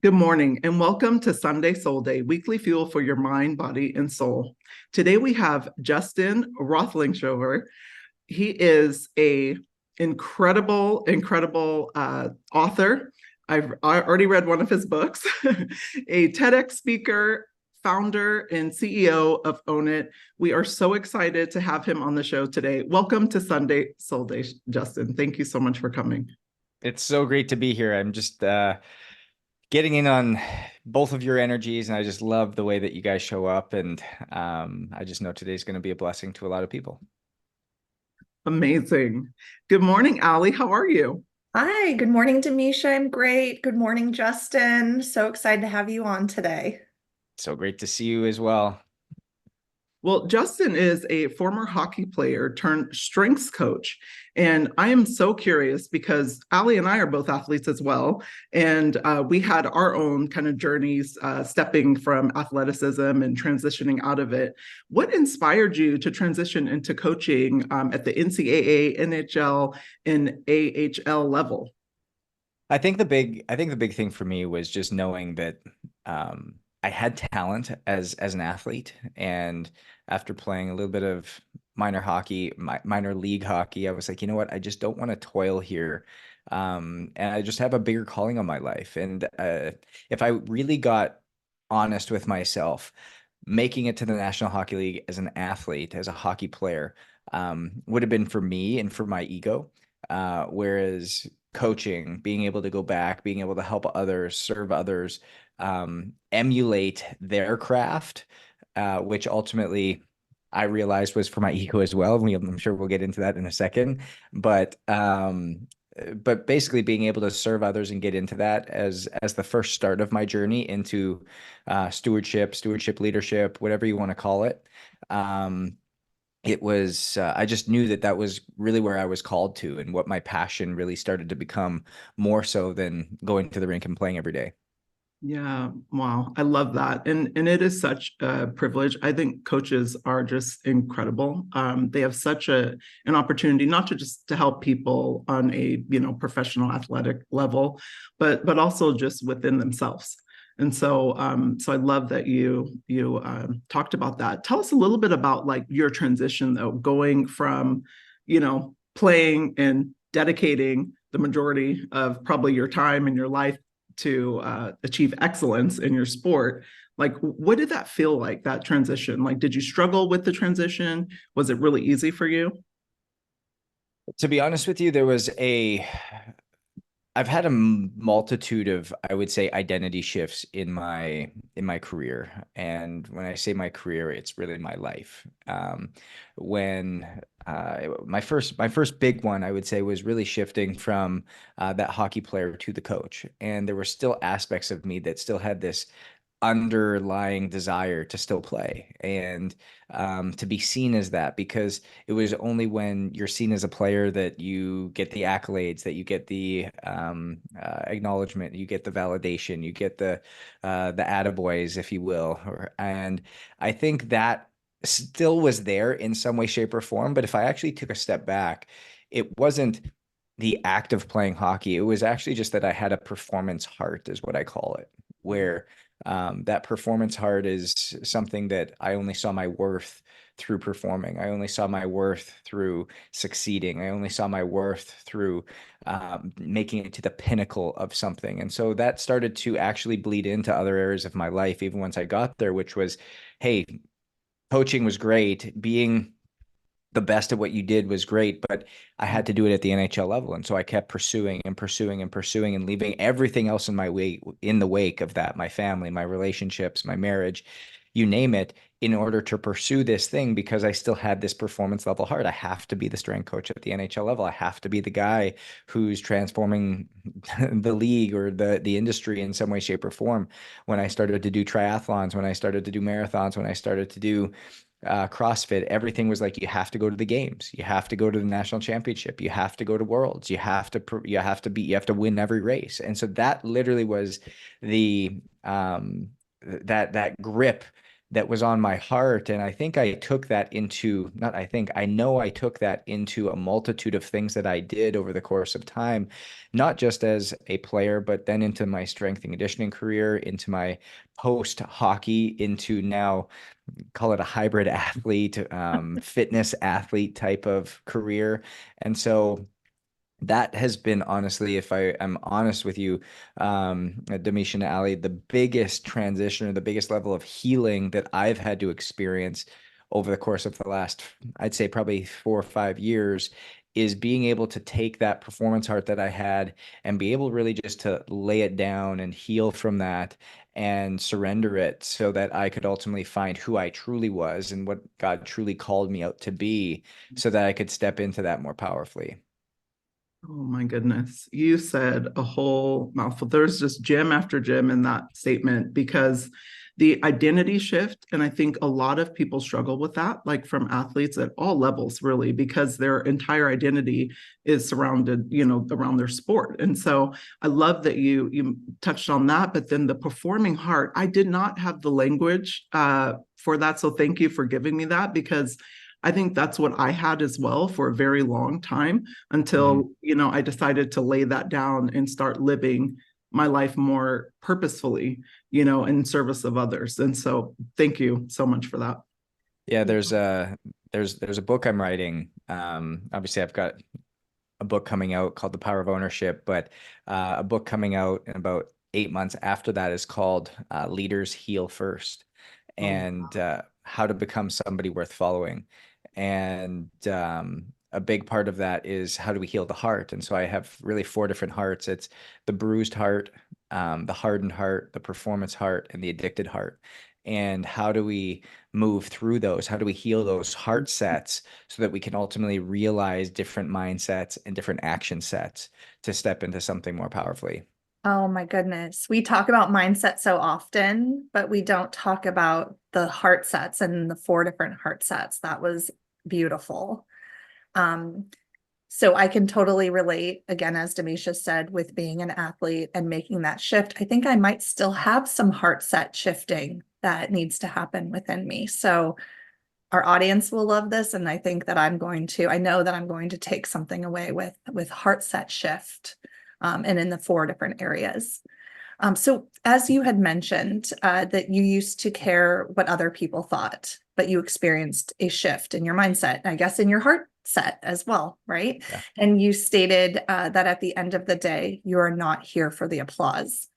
Good morning and welcome to Sunday Soul Day, weekly fuel for your mind, body, and soul. Today we have Justin Roethlingshoefer. He is a incredible author. I already read one of his books, a TEDx speaker, founder, and CEO of Own It. We are so excited to have him on the show today. Welcome to Sunday Soul Day, Justin. Thank you so much for coming. It's so great to be here. I'm just getting in on both of your energies, and I just love the way that you guys show up. And I just know today's going to be a blessing to a lot of people. Amazing. Good morning, Allie. How are you? Hi, good morning, Demisha. I'm great. Good morning, Justin. So excited to have you on today. So great to see you as well. Well, Justin is a former hockey player turned strengths coach. And I am so curious because Ali and I are both athletes as well. And we had our own kind of journeys stepping from athleticism and transitioning out of it. What inspired you to transition into coaching at the NCAA, NHL, and AHL level? I think the big thing for me was just knowing that I had talent as an athlete, and after playing a little bit of minor league hockey, I was like, you know what, I just don't want to toil here, and I just have a bigger calling on my life. And if I really got honest with myself, making it to the National Hockey League as an athlete, as a hockey player, would have been for me and for my ego. Whereas coaching, being able to go back, being able to help others, serve others, emulate their craft, which ultimately I realized was for my ego as well. I'm sure we'll get into that in a second, but basically being able to serve others and get into that as the first start of my journey into stewardship leadership, whatever you want to call it. It was I just knew that that was really where I was called to, and what my passion really started to become, more so than going to the rink and playing every day. Yeah, wow. I love that. And it is such a privilege. I think coaches are just incredible. They have such an opportunity not to just to help people on a, professional athletic level, but also just within themselves. And so I love that you talked about that. Tell us a little bit about like your transition though, going from, playing and dedicating the majority of probably your time and your life to achieve excellence in your sport. Like, what did that feel like, that transition? Like, did you struggle with the transition? Was it really easy for you? To be honest with you, I've had a multitude of, I would say, identity shifts in my career. And when I say my career, it's really my life. When my first big one, I would say, was really shifting from that hockey player to the coach. And there were still aspects of me that still had this underlying desire to still play, and to be seen as that, because it was only when you're seen as a player that you get the accolades, that you get the acknowledgement, you get the validation, you get the attaboys, if you will. And I think that still was there in some way, shape, or form. But if I actually took a step back, it wasn't the act of playing hockey. It was actually just that I had a performance heart, is what I call it, where that performance heart is something that I only saw my worth through performing. I only saw my worth through succeeding. I only saw my worth through making it to the pinnacle of something. And so that started to actually bleed into other areas of my life, even once I got there, which was, hey, coaching was great. Being the best at what you did was great, but I had to do it at the NHL level. And so I kept pursuing and pursuing and pursuing, and leaving everything else in my wake, in the wake of that, my family, my relationships, my marriage, you name it, in order to pursue this thing, because I still had this performance level heart. I have to be the strength coach at the NHL level. I have to be the guy who's transforming the league or the industry in some way, shape, or form. When I started to do triathlons, when I started to do marathons, when I started to do CrossFit, everything was like, you have to go to the games, you have to go to the national championship, you have to go to worlds, you have to win every race. And so that literally was the that grip that was on my heart. And I think I took that into, not I think, I know I took that into a multitude of things that I did over the course of time, not just as a player, but then into my strength and conditioning career, into my post hockey, into now call it a hybrid athlete, fitness athlete type of career. And so that has been, honestly, if I am honest with you, Damisha and Ali, the biggest transition or the biggest level of healing that I've had to experience over the course of the last, I'd say probably 4 or 5 years, is being able to take that performance heart that I had and be able really just to lay it down and heal from that and surrender it so that I could ultimately find who I truly was and what God truly called me out to be so that I could step into that more powerfully. Oh my goodness. You said a whole mouthful. There's just gem after gem in that statement because the identity shift, and I think a lot of people struggle with that, like from athletes at all levels, really, because their entire identity is surrounded, around their sport. And so I love that you touched on that, but then the performing heart, I did not have the language for that. So thank you for giving me that because I think that's what I had as well for a very long time until, I decided to lay that down and start living my life more purposefully, in service of others. And so thank you so much for that. Yeah, there's a book I'm writing. Obviously I've got a book coming out called The Power of Ownership, but a book coming out in about 8 months after that is called Leaders Heal First, Oh, and how to become somebody worth following. And a big part of that is how do we heal the heart? And so I have really 4 different hearts. It's the bruised heart, the hardened heart, the performance heart, and the addicted heart. And how do we move through those? How do we heal those heart sets so that we can ultimately realize different mindsets and different action sets to step into something more powerfully? Oh my goodness. We talk about mindset so often, but we don't talk about the heart sets and the 4 different heart sets. That was beautiful. Um, so I can totally relate, again, as Demisha said, with being an athlete and making that shift. I think I might still have some heart set shifting that needs to happen within me. So our audience will love this. And I think that I know that I'm going to take something away with heart set shift, and in the 4 different areas. So as you had mentioned, that you used to care what other people thought, but you experienced a shift in your mindset, I guess in your heart set as well, right? Yeah. And you stated that at the end of the day, you are not here for the applause.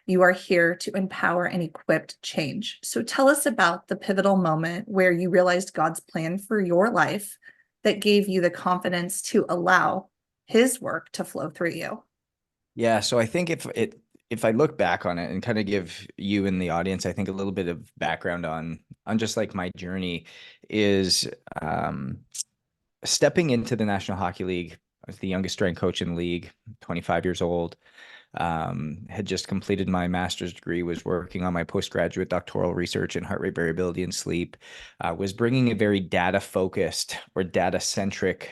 You are here to empower and equip change. So tell us about the pivotal moment where you realized God's plan for your life that gave you the confidence to allow his work to flow through you. Yeah, so I think if I look back on it and kind of give you and the audience, I think a little bit of background on just like my journey is stepping into the National Hockey League. I was the youngest strength coach in the league, 25 years old. Had just completed my master's degree, was working on my postgraduate doctoral research in heart rate variability and sleep, was bringing a very data focused or data centric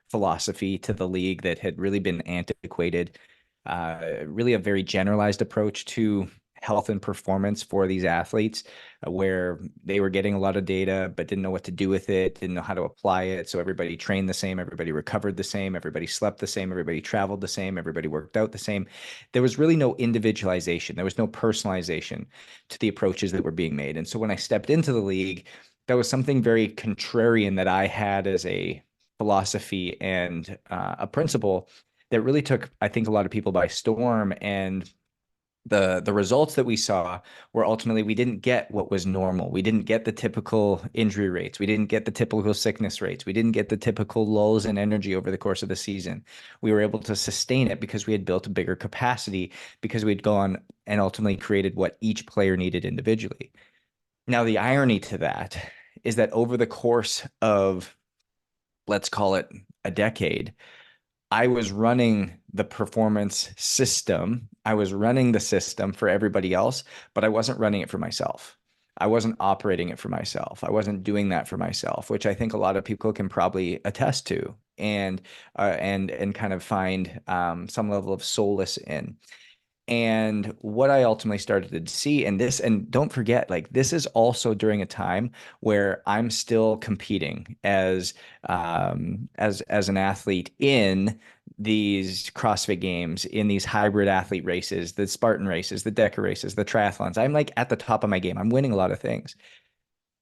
philosophy to the league that had really been antiquated, really a very generalized approach to health and performance for these athletes, where they were getting a lot of data but didn't know what to do with it, didn't know how to apply it. So everybody trained the same, everybody recovered the same, everybody slept the same, everybody traveled the same, everybody worked out the same. There was really no individualization. There was no personalization to the approaches that were being made. And so when I stepped into the league, that was something very contrarian that I had as a philosophy and a principle that really took, I think, a lot of people by storm. And the results that we saw were ultimately we didn't get what was normal. We didn't get the typical injury rates. We didn't get the typical sickness rates. We didn't get the typical lulls in energy over the course of the season. We were able to sustain it because we had built a bigger capacity, because we'd gone and ultimately created what each player needed individually. Now, the irony to that is that over the course of, let's call it a decade, I was running the performance system. I was running the system for everybody else, but I wasn't running it for myself. I wasn't operating it for myself. I wasn't doing that for myself, which I think a lot of people can probably attest to and kind of find some level of solace in. And what I ultimately started to see, and don't forget, like, this is also during a time where I'm still competing as an athlete in these CrossFit games, in these hybrid athlete races, the Spartan races, the Deca races, the triathlons. I'm like at the top of my game. I'm winning a lot of things.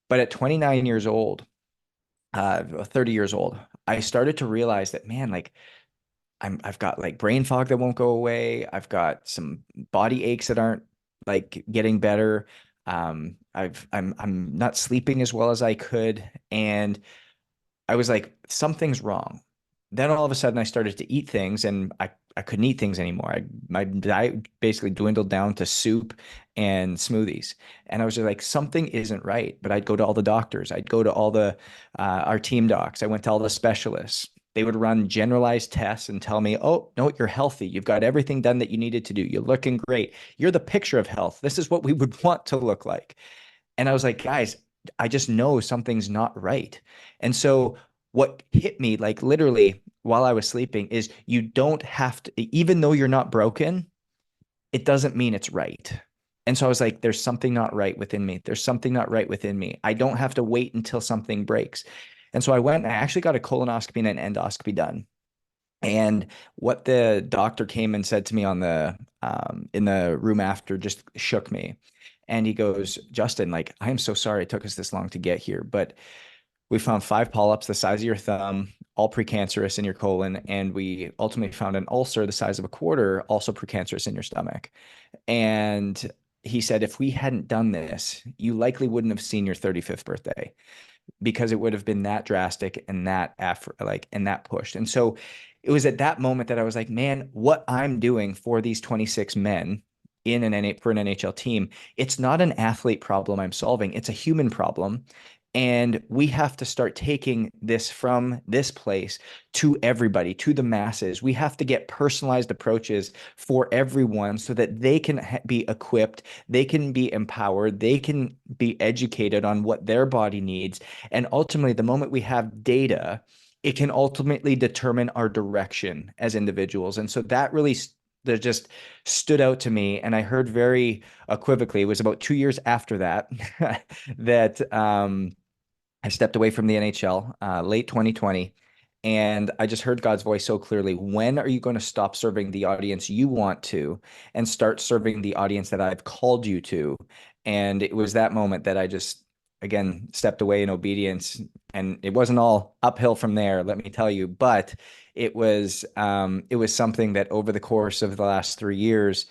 But at 29 years old, 30 years old, I started to realize that, man, like, I've got like brain fog that won't go away. I've got some body aches that aren't like getting better. I'm not sleeping as well as I could. And I was like, something's wrong. Then all of a sudden I started to eat things, and I couldn't eat things anymore. My diet basically dwindled down to soup and smoothies. And I was just like, something isn't right. But I'd go to all the doctors. I'd go to all our team docs. I went to all the specialists. They would run generalized tests and tell me, oh, no, you're healthy. You've got everything done that you needed to do. You're looking great. You're the picture of health. This is what we would want to look like. And I was like, guys, I just know something's not right. And so what hit me, like literally while I was sleeping, is you don't have to, even though you're not broken, it doesn't mean it's right. And so I was like, there's something not right within me. There's something not right within me. I don't have to wait until something breaks. And so I went and I actually got a colonoscopy and an endoscopy done. And what the doctor came and said to me on the in the room after just shook me. And he goes, Justin, like, I am so sorry it took us this long to get here, but we found 5 polyps the size of your thumb, all precancerous in your colon, and we ultimately found an ulcer the size of a quarter, also precancerous in your stomach. And he said, if we hadn't done this, you likely wouldn't have seen your 35th birthday, because it would have been that drastic and that pushed. And so it was at that moment that I was like, man, what I'm doing for these 26 men for an NHL team, it's not an athlete problem I'm solving. It's a human problem. And we have to start taking this from this place to everybody, to the masses. We have to get personalized approaches for everyone so that they can be equipped, they can be empowered, they can be educated on what their body needs. And ultimately, the moment we have data, it can ultimately determine our direction as individuals. And so that really that just stood out to me. And I heard very equivocally, it was about 2 years after that, that I stepped away from the NHL, late 2020, and I just heard God's voice so clearly. When are you going to stop serving the audience you want to and start serving the audience that I've called you to? And it was that moment that I just, again, stepped away in obedience. And it wasn't all uphill from there, let me tell you, but it was something that over the course of the last 3 years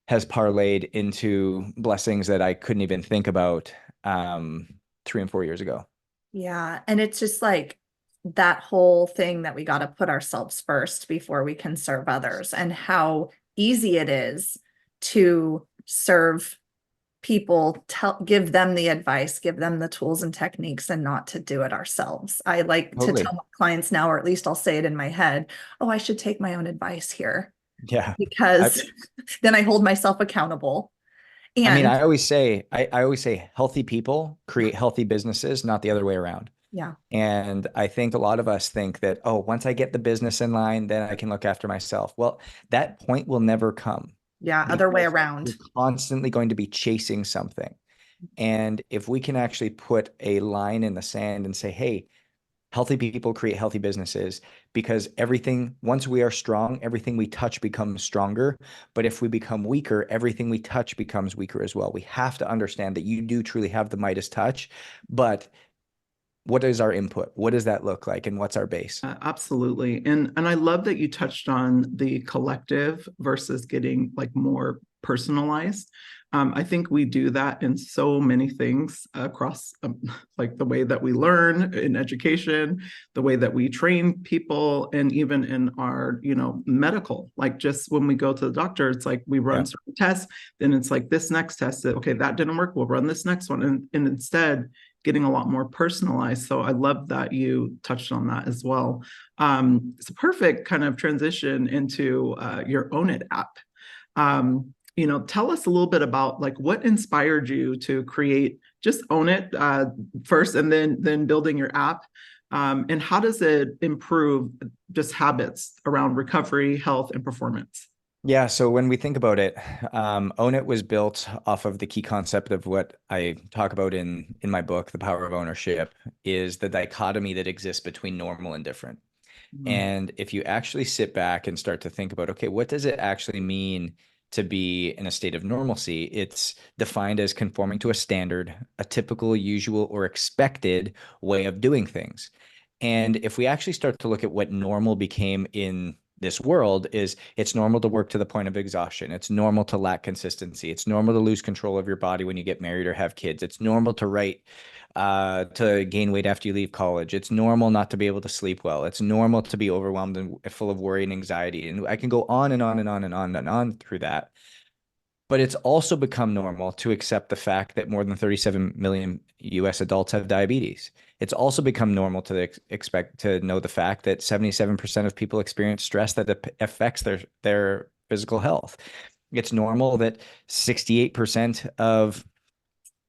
has parlayed into blessings that I couldn't even think about 3 and 4 years ago. Yeah. And it's just like that whole thing that we got to put ourselves first before we can serve others, and how easy it is to serve people, give them the advice, give them the tools and techniques, and not to do it ourselves. I like to Totally. tell my clients now, or at least I'll say it in my head, oh, I should take my own advice here, Yeah. because then I hold myself accountable. I mean, And I always say healthy people create healthy businesses, not the other way around. yeah, And I think a lot of us think that, oh, once I get the business in line, then I can look after myself. Well, that point will never come, yeah, other way because we're around. constantly going to be chasing something. And if we can actually put a line in the sand and say, hey, healthy people create healthy businesses, because once we are strong, everything we touch becomes stronger. But if we become weaker, everything we touch becomes weaker as well. We have to understand that you do truly have the Midas touch, but what is our input? What does that look like? And what's our base? Absolutely. And I love that you touched on the collective versus getting like more personalized. I think we do that in so many things across like the way that we learn in education, the way that we train people, and even in our, medical, like just when we go to the doctor, it's like we run Yeah. certain tests, then it's like this next test, okay, that didn't work, we'll run this next one. And instead getting a lot more personalized. So I love that you touched on that as well. It's a perfect kind of transition into your Own It app. Tell us a little bit about like what inspired you to create just Own It first, and then building your app. And how does it improve just habits around recovery, health, and performance? Yeah, so when we think about it, Own It was built off of the key concept of what I talk about in my book, The Power of Ownership, is the dichotomy that exists between normal and different. Mm. And if you actually sit back and start to think about, okay, what does it actually mean to be in a state of normalcy? It's defined as conforming to a standard, a typical, usual, or expected way of doing things. And if we actually start to look at what normal became in this world, is it's normal to work to the point of exhaustion. It's normal to lack consistency. It's normal to lose control of your body when you get married or have kids. It's normal to gain weight after you leave college. It's normal not to be able to sleep well. It's normal to be overwhelmed and full of worry and anxiety. And I can go on and on and on and on and on through that. But it's also become normal to accept the fact that more than 37 million US adults have diabetes. It's also become normal to expect to know the fact that 77% of people experience stress that affects their physical health. It's normal that 68% of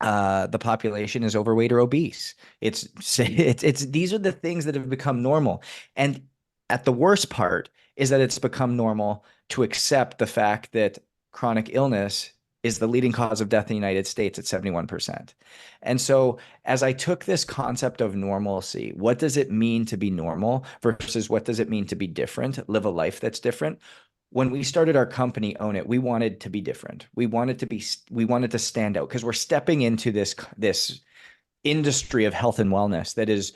the population is overweight or obese. It's these are the things that have become normal. And at the worst part is that it's become normal to accept the fact that chronic illness is the leading cause of death in the United States at 71%. And so as I took this concept of normalcy, what does it mean to be normal versus what does it mean to be different, live a life that's different? When we started our company, Own It, we wanted to be different. We wanted to stand out because we're stepping into this industry of health and wellness that is,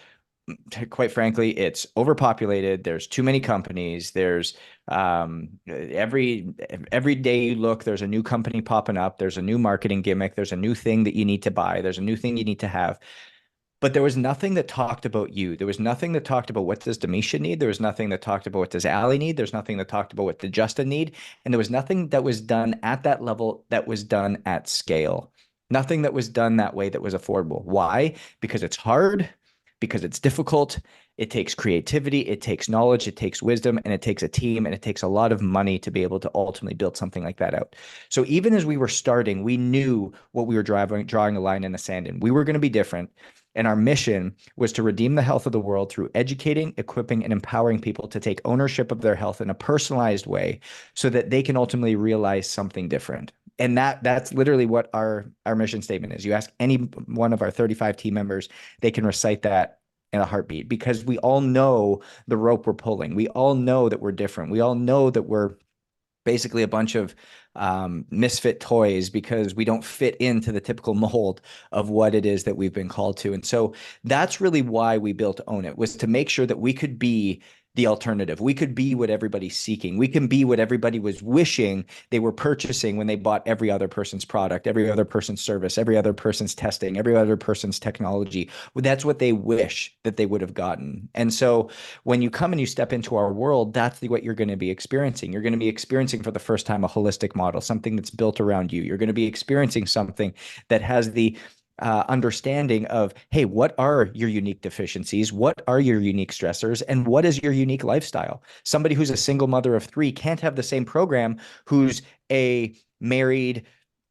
quite frankly, it's overpopulated. There's too many companies. There's every day you look, there's a new company popping up. There's a new marketing gimmick. There's a new thing that you need to buy. There's a new thing you need to have. But there was nothing that talked about you. There was nothing that talked about what does Demisha need. There was nothing that talked about what does Allie need. There's nothing that talked about what did Justin need. And there was nothing that was done at that level that was done at scale. Nothing that was done that way that was affordable. Why? Because it's hard, because it's difficult. It takes creativity, it takes knowledge, it takes wisdom, and it takes a team, and it takes a lot of money to be able to ultimately build something like that out. So even as we were starting, we knew what we were drawing a line in the sand in. We were going to be different. And our mission was to redeem the health of the world through educating, equipping, and empowering people to take ownership of their health in a personalized way so that they can ultimately realize something different. And that's literally what our mission statement is. You ask any one of our 35 team members, they can recite that in a heartbeat because we all know the rope we're pulling. We all know that we're different. We all know that we're basically a bunch of misfit toys because we don't fit into the typical mold of what it is that we've been called to. And so that's really why we built Own It, was to make sure that we could be the alternative. We could be what everybody's seeking. We can be what everybody was wishing they were purchasing when they bought every other person's product, every other person's service, every other person's testing, every other person's technology. That's what they wish that they would have gotten. And so when you come and you step into our world, that's what you're going to be experiencing. You're going to be experiencing for the first time a holistic model, something that's built around you. You're going to be experiencing something that has the understanding of, hey, what are your unique deficiencies? What are your unique stressors? And what is your unique lifestyle? Somebody who's a single mother of three can't have the same program who's a married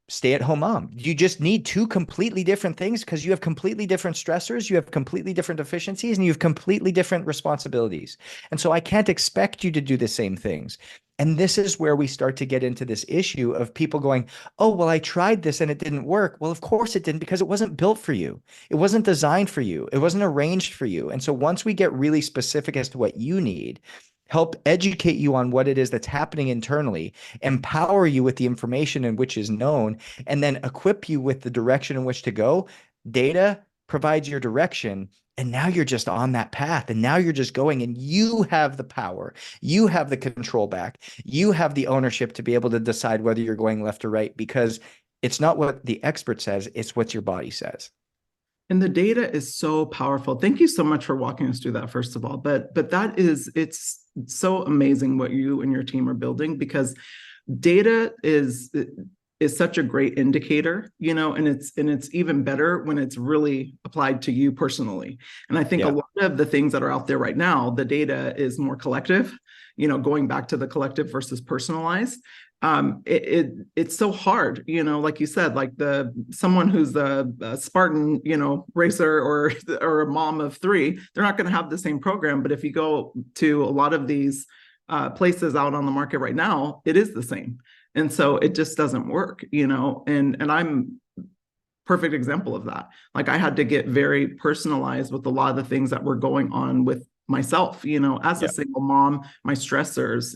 stay-at-home mom. You just need two completely different things because you have completely different stressors, you have completely different deficiencies, and you have completely different responsibilities. And so I can't expect you to do the same things. And this is where we start to get into this issue of people going, oh, well, I tried this and it didn't work. Well, of course it didn't, because it wasn't built for you. It wasn't designed for you. It wasn't arranged for you. And so once we get really specific as to what you need, help educate you on what it is that's happening internally, empower you with the information in which is known, and then equip you with the direction in which to go. Data provides your direction. And now you're just on that path. And now you're just going, and you have the power. You have the control back. You have the ownership to be able to decide whether you're going left or right, because it's not what the expert says, it's what your body says. And the data is so powerful. Thank you so much for walking us through that, first of all. But it's so amazing what you and your team are building, because data is such a great indicator, and it's even better when it's really applied to you personally. And I think a lot of the things that are out there right now, the data is more collective, going back to the collective versus personalized. It's so hard, like you said, like someone who's a Spartan, racer or a mom of three, they're not going to have the same program. But if you go to a lot of these places out on the market right now, it is the same. And so it just doesn't work, and I'm perfect example of that. Like I had to get very personalized with a lot of the things that were going on with myself, as a single mom, my stressors,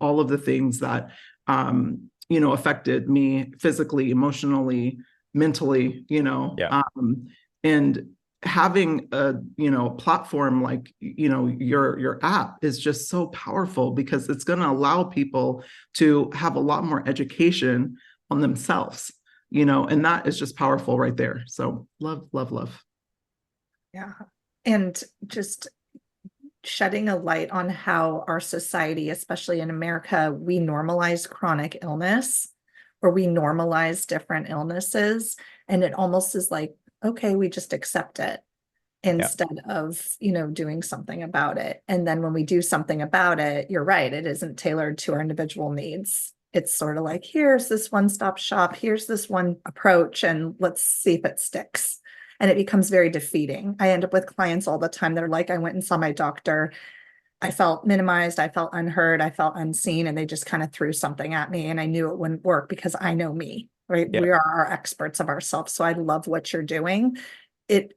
all of the things that, affected me physically, emotionally, mentally, and having a, platform like, your app is just so powerful because it's going to allow people to have a lot more education on themselves, and that is just powerful right there. So love, love, love. Yeah. And just shedding a light on how our society, especially in America, we normalize chronic illness, or we normalize different illnesses. And it almost is like, okay, we just accept it instead of, doing something about it. And then when we do something about it, you're right, it isn't tailored to our individual needs. It's sort of like, here's this one-stop shop, here's this one approach, and let's see if it sticks. And it becomes very defeating. I end up with clients all the time that are like, I went and saw my doctor. I felt minimized, I felt unheard, I felt unseen, and they just kind of threw something at me, and I knew it wouldn't work because I know me, right? Yeah. We are our experts of ourselves. So I love what you're doing. It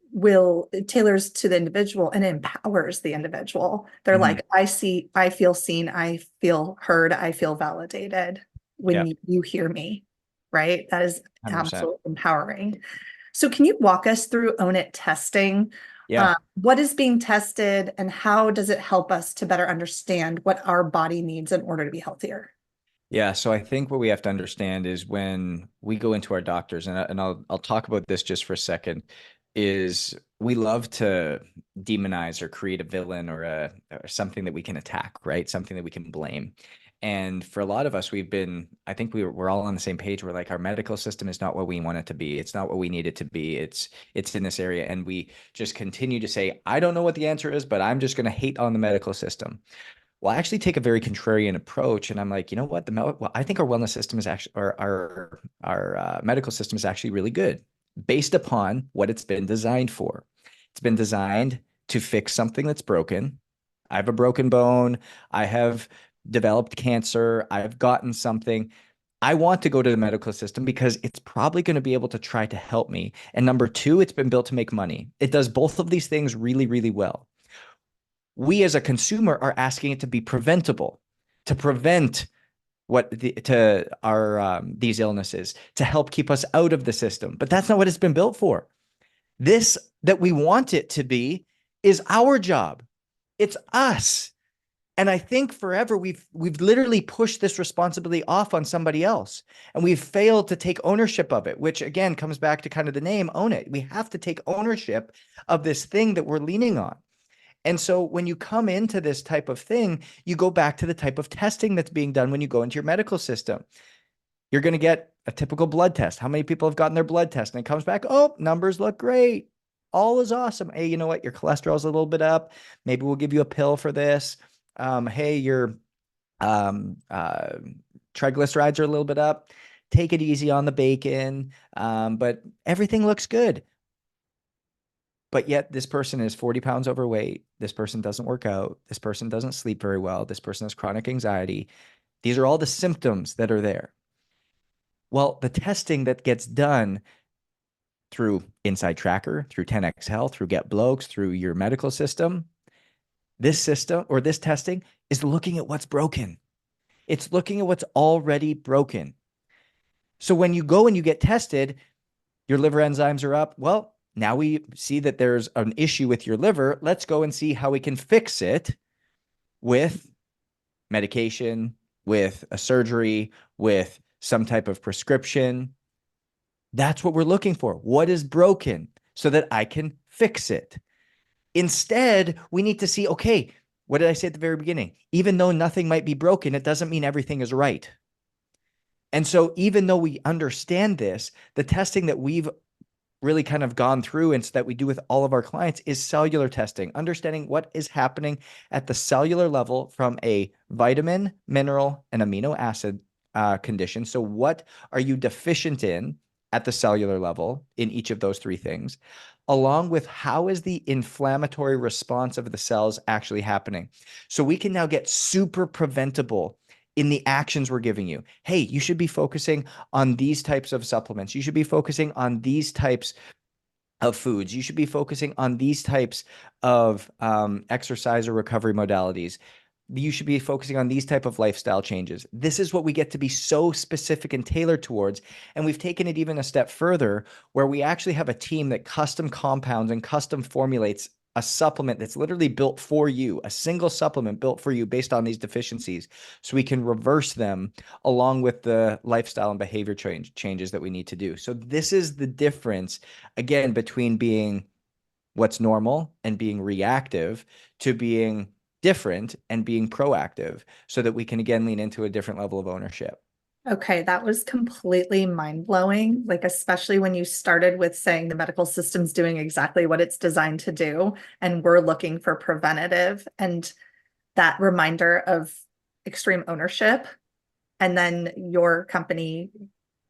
tailors to the individual and empowers the individual. They're like, I feel seen, I feel heard, I feel validated when you hear me, right? That is 100%. absolutely empowering. So can you walk us through Own It testing? Yeah. What is being tested and how does it help us to better understand what our body needs in order to be healthier? Yeah, so I think what we have to understand is when we go into our doctors, and I'll talk about this just for a second, is we love to demonize or create a villain or something that we can attack, right? Something that we can blame. And for a lot of us, I think we're all on the same page. We're like, our medical system is not what we want it to be. It's not what we need it to be. It's in this area. And we just continue to say, I don't know what the answer is, but I'm just going to hate on the medical system. Well, I actually take a very contrarian approach, and I'm like, you know what? I think our wellness system is actually, or our medical system is actually really good, based upon what it's been designed for. It's been designed to fix something that's broken. I have a broken bone. I have developed cancer. I've gotten something. I want to go to the medical system because it's probably going to be able to try to help me. And number two, it's been built to make money. It does both of these things really, really well. We as a consumer are asking it to be preventable, to prevent these illnesses, to help keep us out of the system. But that's not what it's been built for. This that we want it to be is our job. It's us. And I think forever we've literally pushed this responsibility off on somebody else, and we've failed to take ownership of it, which again comes back to kind of the name, own it. We have to take ownership of this thing that we're leaning on. And so when you come into this type of thing, you go back to the type of testing that's being done when you go into your medical system. You're going to get a typical blood test. How many people have gotten their blood test and it comes back, oh, numbers look great. All is awesome. Hey, you know what? Your cholesterol's a little bit up. Maybe we'll give you a pill for this. Hey, your triglycerides are a little bit up. Take it easy on the bacon. But everything looks good. But yet this person is 40 pounds overweight. This person doesn't work out. This person doesn't sleep very well. This person has chronic anxiety. These are all the symptoms that are there. Well, the testing that gets done through Inside Tracker, through 10X Health, through Get Blokes, through your medical system, this system or this testing is looking at what's broken. It's looking at what's already broken. So when you go and you get tested, your liver enzymes are up. Well, now we see that there's an issue with your liver. Let's go and see how we can fix it with medication, with a surgery, with some type of prescription. That's what we're looking for. What is broken so that I can fix it? Instead, we need to see, okay, what did I say at the very beginning? Even though nothing might be broken, it doesn't mean everything is right. And so even though we understand this, the testing that we've really kind of gone through and so that we do with all of our clients is cellular testing, understanding what is happening at the cellular level from a vitamin, mineral, and amino acid condition. So what are you deficient in at the cellular level in each of those three things? along with how is the inflammatory response of the cells actually happening. So we can now get super preventable in the actions we're giving you. Hey, you should be focusing on these types of supplements. You should be focusing on these types of foods. You should be focusing on these types of exercise or recovery modalities. You should be focusing on these type of lifestyle changes. This is what we get to be so specific and tailored towards. And we've taken it even a step further where we actually have a team that custom compounds and custom formulates a supplement that's literally built for you, a single supplement built for you based on these deficiencies. So we can reverse them along with the lifestyle and behavior changes that we need to do. So this is the difference, again, between being what's normal and being reactive to being different and being proactive so that we can again lean into a different level of ownership. Okay, that was completely mind-blowing, like especially when you started with saying the medical system's doing exactly what it's designed to do, and we're looking for preventative, and that reminder of extreme ownership, and then your company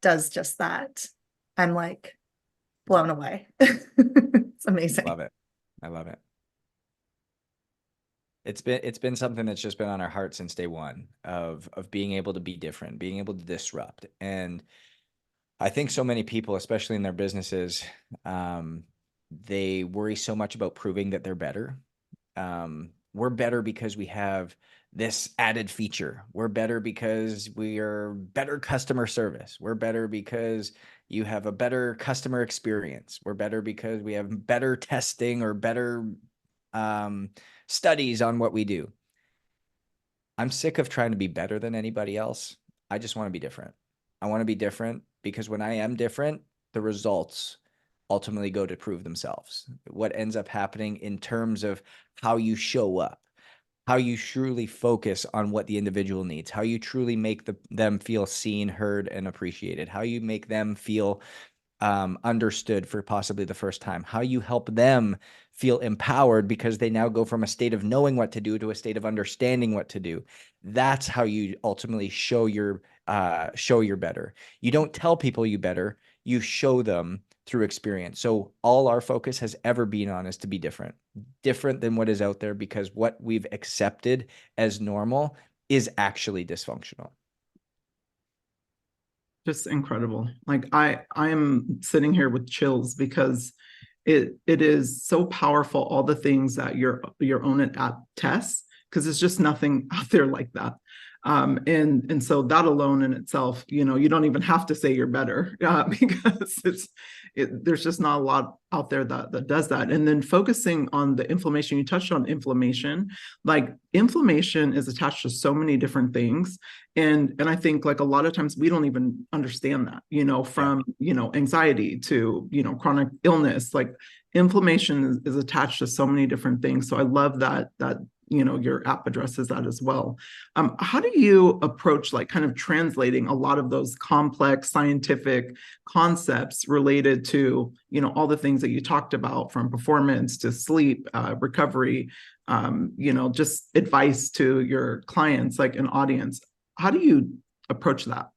does just that. I'm like blown away. It's amazing. Love it. I love it. It's been something that's just been on our heart since day one of being able to be different, being able to disrupt. And I think so many people, especially in their businesses, they worry so much about proving that they're better. We're better because we have this added feature. We're better because we are better customer service. We're better because you have a better customer experience. We're better because we have better testing or better studies on what we do. I'm sick of trying to be better than anybody else. I just want to be different. I want to be different because when I am different, the results ultimately go to prove themselves. What ends up happening in terms of how you show up, how you truly focus on what the individual needs, how you truly make them feel seen, heard, and appreciated, how you make them feel understood for possibly the first time, how you help them feel empowered because they now go from a state of knowing what to do to a state of understanding what to do. That's how you ultimately show you're better. You don't tell people you better, you show them through experience. So all our focus has ever been on is to be different than what is out there, because what we've accepted as normal is actually dysfunctional. Just incredible. Like I'm sitting here with chills because it is so powerful, all the things that your own at tests, because it's just nothing out there like that. And so that alone in itself, you know, you don't even have to say you're better because there's just not a lot out there that does that. And then focusing on the inflammation, you touched on inflammation. Like inflammation is attached to so many different things, and I think like a lot of times we don't even understand that, you know, from anxiety to chronic illness. Like inflammation is attached to so many different things. So I love that your app addresses that as well. How do you approach like kind of translating a lot of those complex scientific concepts related to all the things that you talked about, from performance to sleep, recovery, just advice to your clients, like an audience? How do you approach that?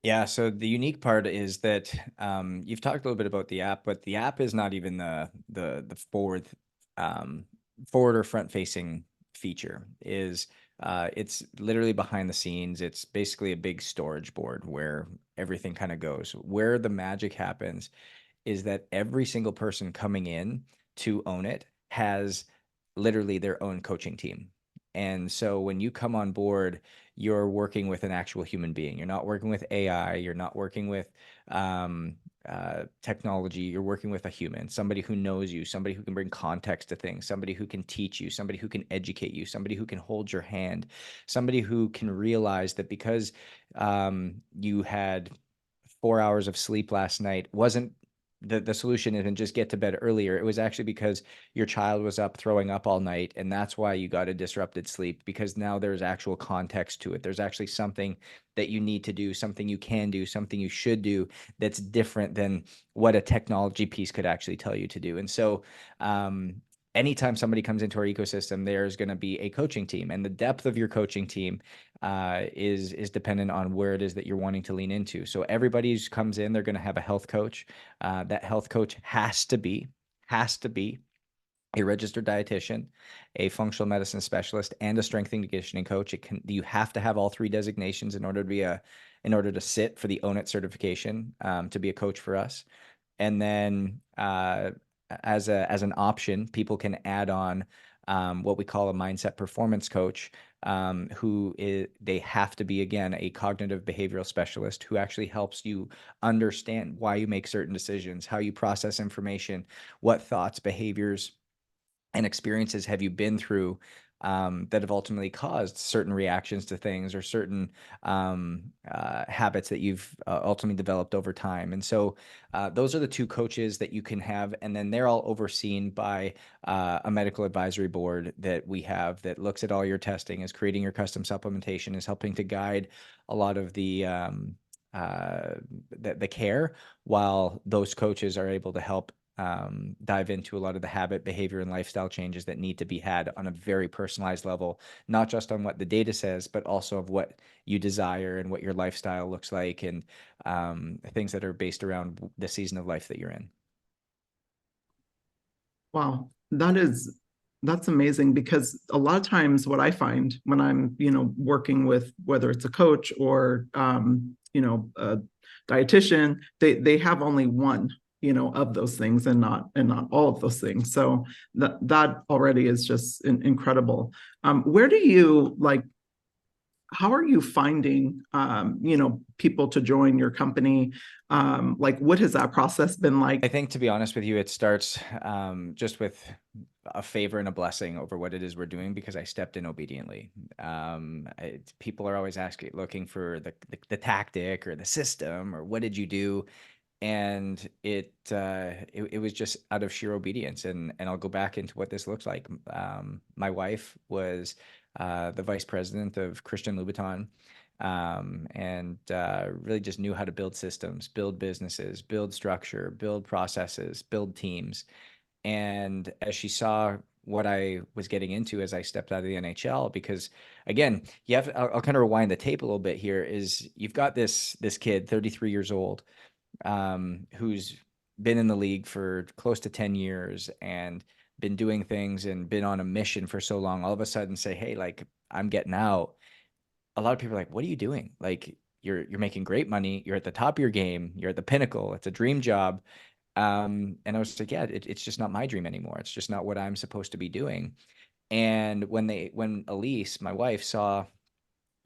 Yeah, so the unique part is that you've talked a little bit about the app, but the app is not even the forward or front facing feature. It's literally behind the scenes. It's basically a big storage board where everything kind of goes. Where the magic happens is that every single person coming in to own it has literally their own coaching team. And so when you come on board, you're working with an actual human being. You're not working with AI. You're not working with technology. You're working with a human, somebody who knows you, somebody who can bring context to things, somebody who can teach you, somebody who can educate you, somebody who can hold your hand, somebody who can realize that because you had 4 hours of sleep last night wasn't the solution isn't just get to bed earlier. It was actually because your child was up throwing up all night, and that's why you got a disrupted sleep, because now there's actual context to it. There's actually something that you need to do, something you can do, something you should do that's different than what a technology piece could actually tell you to do. And so anytime somebody comes into our ecosystem, there's going to be a coaching team, and the depth of your coaching team is dependent on where it is that you're wanting to lean into. So everybody who comes in, they're going to have a health coach. That health coach has to be has to be a registered dietitian, a functional medicine specialist, and a strength and conditioning coach. You have to have all three designations in order to be in order to sit for the Own It certification, to be a coach for us. And then as an option, people can add on what we call a mindset performance coach, they have to be, again, a cognitive behavioral specialist who actually helps you understand why you make certain decisions, how you process information, what thoughts, behaviors, and experiences have you been through that have ultimately caused certain reactions to things, or certain habits that you've ultimately developed over time. And so those are the two coaches that you can have. And then they're all overseen by a medical advisory board that we have that looks at all your testing, is creating your custom supplementation, is helping to guide a lot of the care, while those coaches are able to help dive into a lot of the habit, behavior, and lifestyle changes that need to be had on a very personalized level, not just on what the data says, but also of what you desire and what your lifestyle looks like, and things that are based around the season of life that you're in. Wow, that's amazing, because a lot of times what I find when I'm, working with, whether it's a coach or a dietitian, they have only one, of those things, and not all of those things. So that already is just incredible. Where do you how are you finding people to join your company? What has that process been like? I think, to be honest with you, it starts just with a favor and a blessing over what it is we're doing, because I stepped in obediently. People are always looking for the tactic or the system, or what did you do? And it was just out of sheer obedience. And I'll go back into what this looks like. My wife was the vice president of Christian Louboutin, and really just knew how to build systems, build businesses, build structure, build processes, build teams. And as she saw what I was getting into as I stepped out of the NHL, because again, I'll kind of rewind the tape a little bit here, is you've got this kid, 33 years old, who's been in the league for close to 10 years and been doing things and been on a mission for so long, all of a sudden say, hey, I'm getting out. A lot of people are like, what are you doing? You're making great money. You're at the top of your game. You're at the pinnacle. It's a dream job. And I was like, yeah, it's just not my dream anymore. It's just not what I'm supposed to be doing. And when Elise, my wife, saw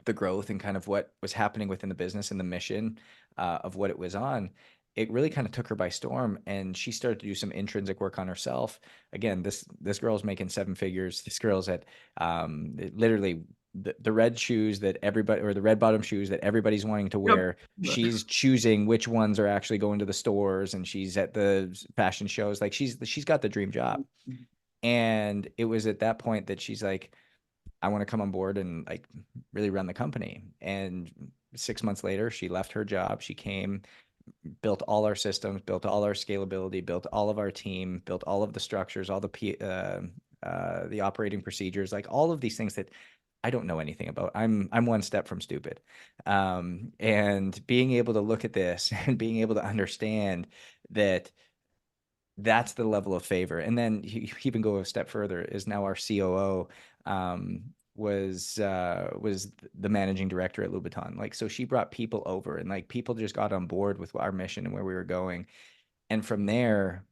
the growth and kind of what was happening within the business and the mission of what it was on, it really kind of took her by storm, and she started to do some intrinsic work on herself. Again, this girl's making seven figures. This girl's at literally the red shoes that everybody, or the red bottom shoes that everybody's wanting to wear. Yep. She's choosing which ones are actually going to the stores, and she's at the fashion shows. She's got the dream job. And it was at that point that she's like, I want to come on board and really run the company. And 6 months later, she left her job. She came, built all our systems, built all our scalability, built all of our team, built all of the structures, all the operating procedures, all of these things that I don't know anything about. I'm one step from stupid. And being able to look at this and being able to understand that that's the level of favor. And then he even go a step further, is now our COO, was the managing director at Louboutin. So she brought people over, and people just got on board with our mission and where we were going. And from there,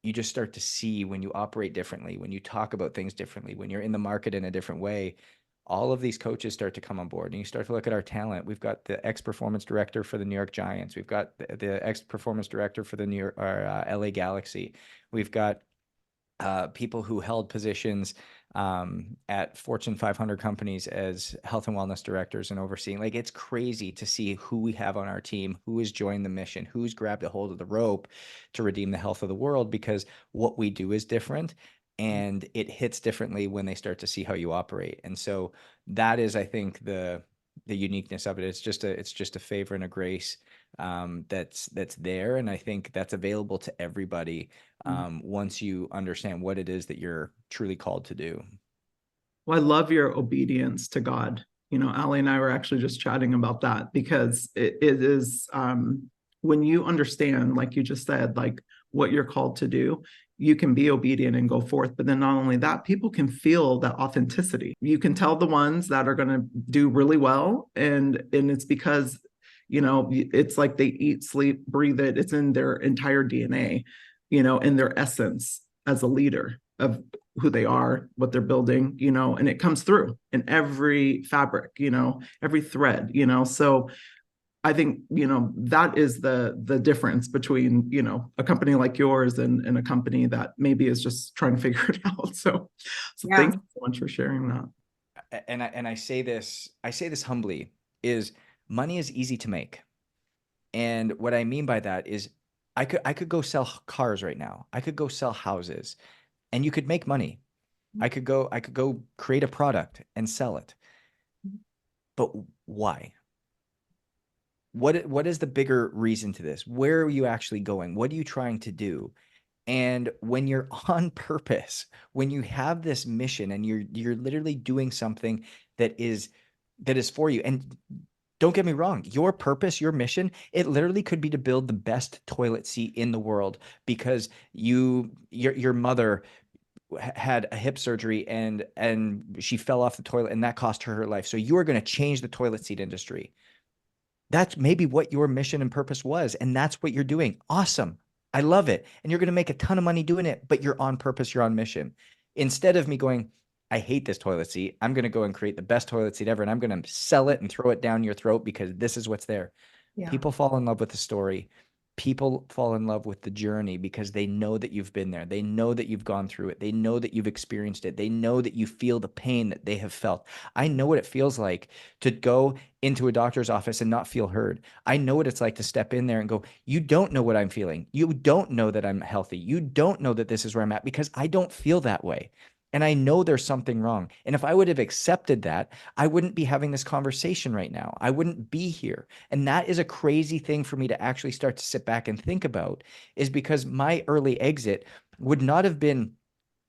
you just start to see, when you operate differently, when you talk about things differently, when you're in the market in a different way, all of these coaches start to come on board, and you start to look at our talent. We've got the ex-performance director for the New York Giants. We've got the ex-performance director for the LA Galaxy. We've got people who held positions at Fortune 500 companies as health and wellness directors and overseeing. It's crazy to see who we have on our team, who has joined the mission, who's grabbed a hold of the rope to redeem the health of the world, because what we do is different. And it hits differently when they start to see how you operate. And so that is, I think, the uniqueness of it. It's just a favor and a grace that's there. And I think that's available to everybody once you understand what it is that you're truly called to do. Well, I love your obedience to God. Ali and I were actually just chatting about that, because it is when you understand, like you just said, what you're called to do, you can be obedient and go forth. But then not only that, people can feel that authenticity. You can tell the ones that are going to do really well. And it's because, it's like they eat, sleep, breathe it. It's in their entire DNA, in their essence as a leader of who they are, what they're building, and it comes through in every fabric, every thread, so I think, that is the difference between, a company like yours and a company that maybe is just trying to figure it out. So Yeah. Thank you so much for sharing that. And I say this humbly, is money is easy to make. And what I mean by that is I could go sell cars right now. I could go sell houses and you could make money. I could go create a product and sell it. But why? What is the bigger reason to this? Where are you actually going? What are you trying to do? And when you're on purpose, when you have this mission and you're literally doing something that is for you. And don't get me wrong, your purpose, your mission, it literally could be to build the best toilet seat in the world because your mother had a hip surgery and she fell off the toilet and that cost her life. So you are going to change the toilet seat industry. That's maybe what your mission and purpose was. And that's what you're doing. Awesome. I love it. And you're going to make a ton of money doing it, but you're on purpose. You're on mission. Instead of me going, I hate this toilet seat. I'm going to go and create the best toilet seat ever. And I'm going to sell it and throw it down your throat because this is what's there. Yeah. People fall in love with the story. People fall in love with the journey because they know that you've been there. They know that you've gone through it. They know that you've experienced it. They know that you feel the pain that they have felt. I know what it feels like to go into a doctor's office and not feel heard. I know what it's like to step in there and go, you don't know what I'm feeling. You don't know that I'm healthy. You don't know that this is where I'm at because I don't feel that way. And I know there's something wrong. And if I would have accepted that, I wouldn't be having this conversation right now. I wouldn't be here. And that is a crazy thing for me to actually start to sit back and think about, is because my early exit would not have been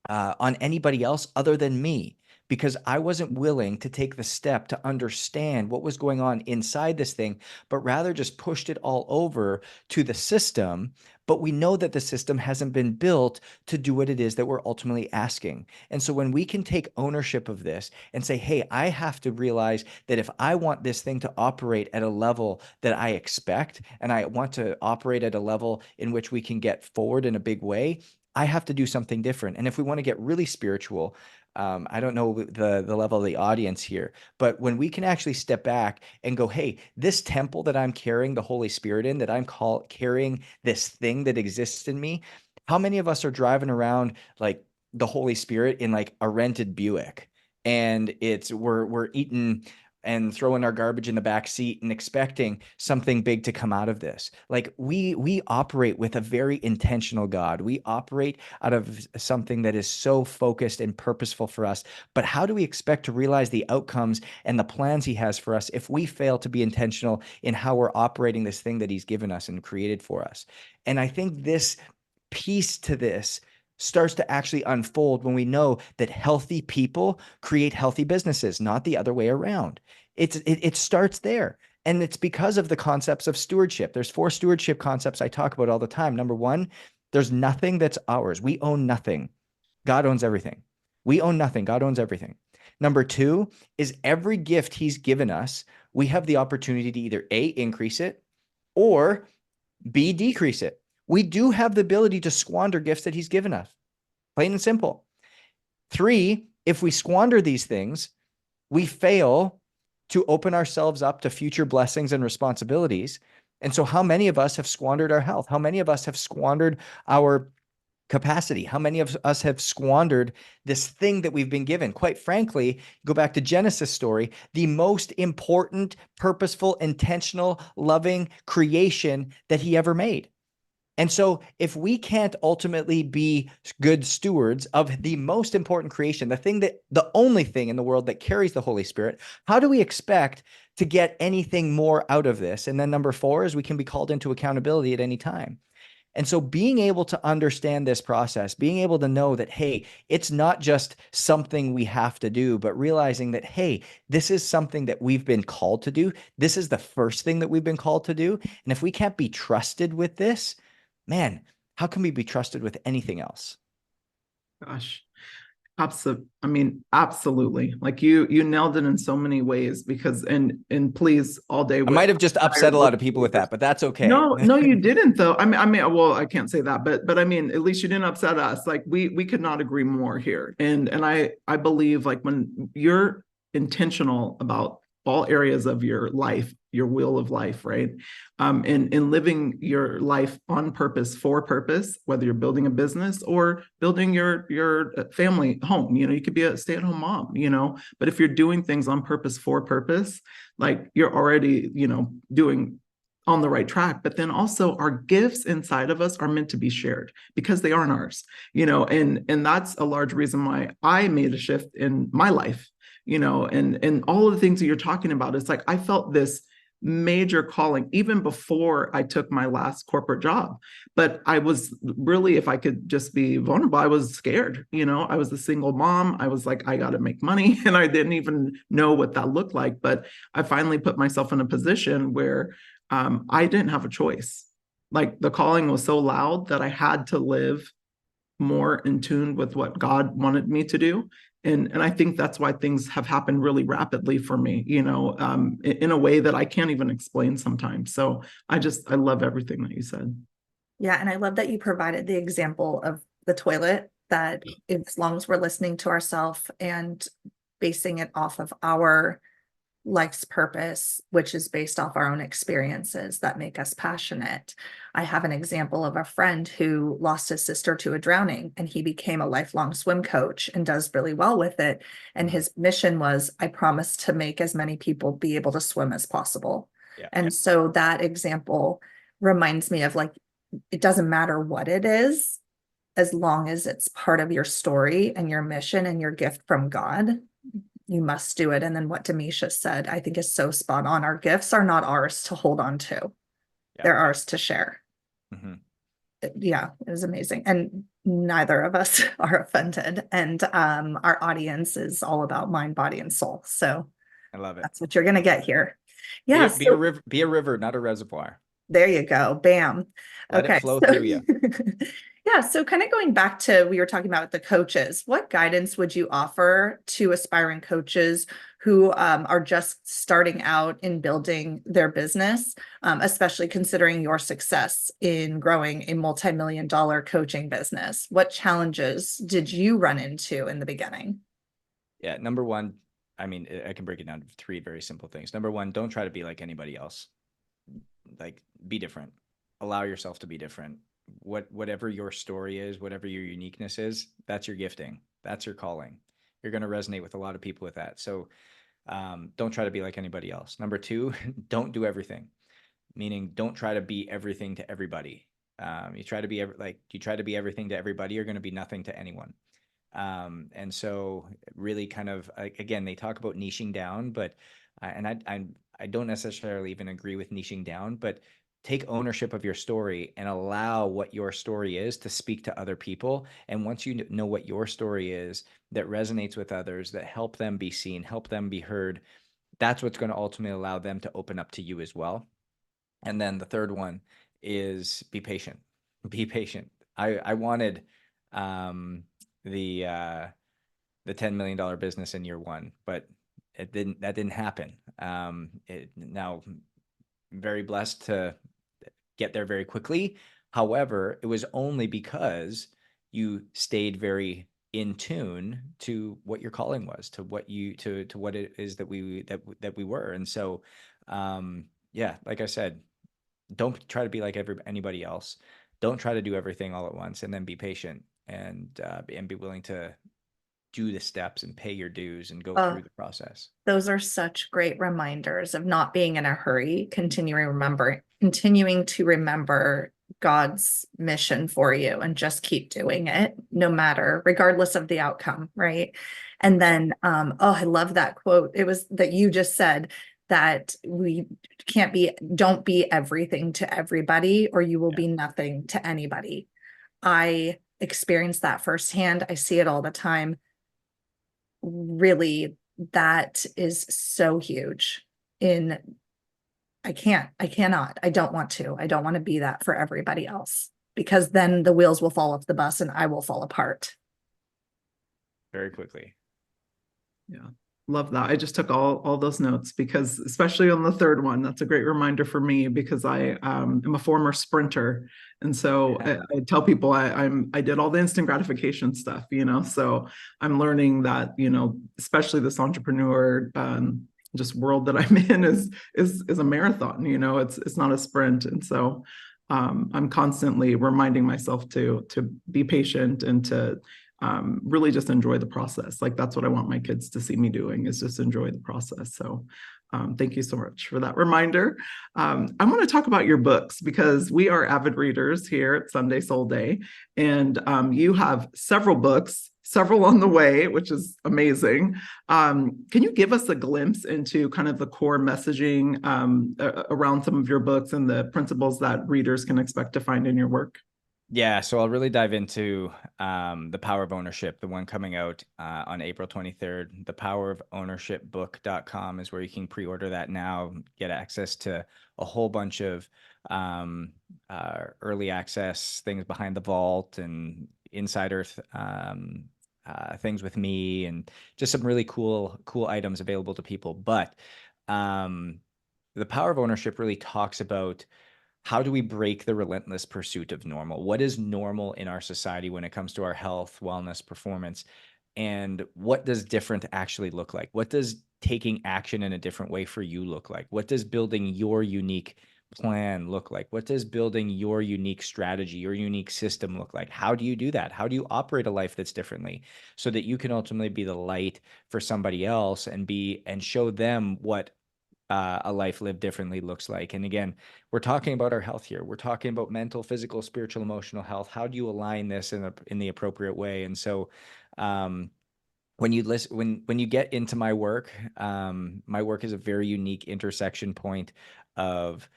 on anybody else other than me, because I wasn't willing to take the step to understand what was going on inside this thing, but rather just pushed it all over to the system. But we know that the system hasn't been built to do what it is that we're ultimately asking. And so when we can take ownership of this and say, hey, I have to realize that if I want this thing to operate at a level that I expect, and I want to operate at a level in which we can get forward in a big way, I have to do something different. And if we want to get really spiritual, I don't know the level of the audience here, but when we can actually step back and go, hey, this temple that I'm carrying the Holy Spirit in, that I'm carrying this thing that exists in me, how many of us are driving around like the Holy Spirit in like a rented Buick, and we're eating and throwing our garbage in the back seat and expecting something big to come out of this? Like we operate with a very intentional God. We operate out of something that is so focused and purposeful for us. But how do we expect to realize the outcomes and the plans he has for us if we fail to be intentional in how we're operating this thing that he's given us and created for us? And I think this piece to this starts to actually unfold when we know that healthy people create healthy businesses, not the other way around. It starts there. And it's because of the concepts of stewardship. There's 4 stewardship concepts I talk about all the time. Number 1, there's nothing that's ours. We own nothing. God owns everything. We own nothing. God owns everything. Number 2 is every gift he's given us, we have the opportunity to either A, increase it, or B, decrease it. We do have the ability to squander gifts that he's given us, plain and simple. 3, if we squander these things, we fail to open ourselves up to future blessings and responsibilities. And so how many of us have squandered our health? How many of us have squandered our capacity? How many of us have squandered this thing that we've been given? Quite frankly, go back to Genesis story, the most important, purposeful, intentional, loving creation that he ever made. And so if we can't ultimately be good stewards of the most important creation, the only thing in the world that carries the Holy Spirit, how do we expect to get anything more out of this? And then number 4 is we can be called into accountability at any time. And so being able to understand this process, being able to know that, hey, it's not just something we have to do, but realizing that, hey, this is something that we've been called to do. This is the first thing that we've been called to do. And if we can't be trusted with this, man, how can we be trusted with anything else? Gosh. Absolutely. Like you nailed it in so many ways because, and please all day. I might have just upset a lot of people with that, but that's okay. No, you didn't though. Well, I can't say that, but I mean, at least you didn't upset us. Like we could not agree more here. And I believe like when you're intentional about all areas of your life, your wheel of life, right? And living your life on purpose, for purpose, whether you're building a business or building your family home, you could be a stay-at-home mom, but if you're doing things on purpose, for purpose, like you're already, doing on the right track. But then also our gifts inside of us are meant to be shared because they aren't ours, and that's a large reason why I made a shift in my life, and all of the things that you're talking about. It's like I felt this major calling even before I took my last corporate job. But I was really, if I could just be vulnerable, I was scared. I was a single mom. I was like, I got to make money. And I didn't even know what that looked like. But I finally put myself in a position where I didn't have a choice. Like the calling was so loud that I had to live more in tune with what God wanted me to do. And I think that's why things have happened really rapidly for me, in a way that I can't even explain sometimes. So I love everything that you said. Yeah. And I love that you provided the example of the toilet, that as long as we're listening to ourselves and basing it off of our life's purpose, which is based off our own experiences that make us passionate. I have an example of a friend who lost his sister to a drowning, and he became a lifelong swim coach and does really well with it. And his mission was, I promise to make as many people be able to swim as possible. Yeah. And so that example reminds me of like, it doesn't matter what it is, as long as it's part of your story and your mission and your gift from God, you must do it. And then what Demisha said, I think is so spot on. Our gifts are not ours to hold on to. Yeah. They're ours to share. Mm-hmm. Yeah, it was amazing. And neither of us are offended. And our audience is all about mind, body, and soul. So I love it. That's what you're going to get here. Yeah. Be a river, not a reservoir. There you go. Bam. Let it flow through you. Yeah. So kind of going back to, we were talking about the coaches, what guidance would you offer to aspiring coaches who are just starting out in building their business, especially considering your success in growing a multi-million-dollar coaching business? What challenges did you run into in the beginning? Yeah. Number one, I mean, I can break it down to three very simple things. Number one, don't try to be like anybody else. Like, be different. Allow yourself to be different. Whatever your story is, whatever your uniqueness is, that's your gifting. That's your calling. You're going to resonate with a lot of people with that. So don't try to be like anybody else. Number two, don't do everything. Meaning, don't try to be everything to everybody. You try to be everything to everybody, you're going to be nothing to anyone. And so really kind of, again, they talk about niching down, but, and I don't necessarily even agree with niching down, but take ownership of your story and allow what your story is to speak to other people. And once you know what your story is that resonates with others, that help them be seen, help them be heard, that's what's going to ultimately allow them to open up to you as well. And then the third one is be patient. Be patient. I wanted the $10 million business in year one, but that didn't happen. Now very blessed to get there very quickly. However, it was only because you stayed very in tune to what your calling was, to what it is that we were. And so, yeah, like I said, don't try to be like anybody else. Don't try to do everything all at once, and then be patient and be willing to do the steps and pay your dues and go through the process. Those are such great reminders of not being in a hurry, continuing to remember God's mission for you, and just keep doing it regardless of the outcome. Right. And then, I love that quote. It was that you just said that don't be everything to everybody, or you will be nothing to anybody. I experienced that firsthand. I see it all the time. Really, that is so huge. I don't want to be that for everybody else, because then the wheels will fall off the bus and I will fall apart. Very quickly. Yeah. Love that. I just took all those notes because especially on the third one, that's a great reminder for me because I am a former sprinter. And so I tell people I did all the instant gratification stuff, so I'm learning that, especially this entrepreneur just world that I'm in is a marathon, it's not a sprint. And so I'm constantly reminding myself to be patient and to really just enjoy the process. Like that's what I want my kids to see me doing, is just enjoy the process. So thank you so much for that reminder. I want to talk about your books because we are avid readers here at Sunday Soul Day, and you have several books, several on the way, which is amazing. Can you give us a glimpse into kind of the core messaging around some of your books and the principles that readers can expect to find in your work? Yeah, so I'll really dive into The Power of Ownership, the one coming out on April 23rd. Thepowerofownershipbook.com is where you can pre-order that now, get access to a whole bunch of early access things behind the vault and insider things with me, and just some really cool items available to people. But The Power of Ownership really talks about how do we break the relentless pursuit of normal? What is normal in our society when it comes to our health, wellness, performance? And what does different actually look like? What does taking action in a different way for you look like? What does building your unique plan look like? What does building your unique strategy, your unique system look like? How do you do that? How do you operate a life that's differently so that you can ultimately be the light for somebody else and show them what a life lived differently looks like? And again, we're talking about our health here. We're talking about mental, physical, spiritual, emotional health. How do you align this in the appropriate way? And so, when you listen, when you get into my work is a very unique intersection point of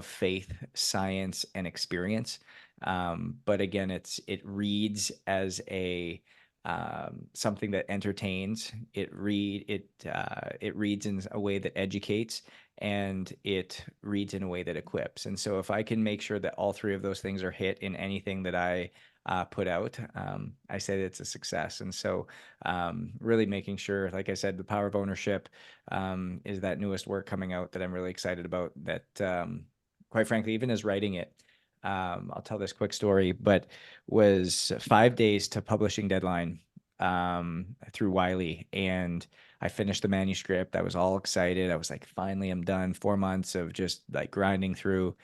faith, science, and experience. But again, it reads as a something that entertains. It reads in a way that educates, and it reads in a way that equips. And so if I can make sure that all three of those things are hit in anything that I put out, I say that it's a success. And so really making sure, like I said, The Power of Ownership is that newest work coming out that I'm really excited about, that quite frankly, even as writing it, I'll tell this quick story, but was 5 days to publishing deadline through Wiley. And I finished the manuscript. I was all excited. I was like, finally, I'm done. 4 months of just like grinding through.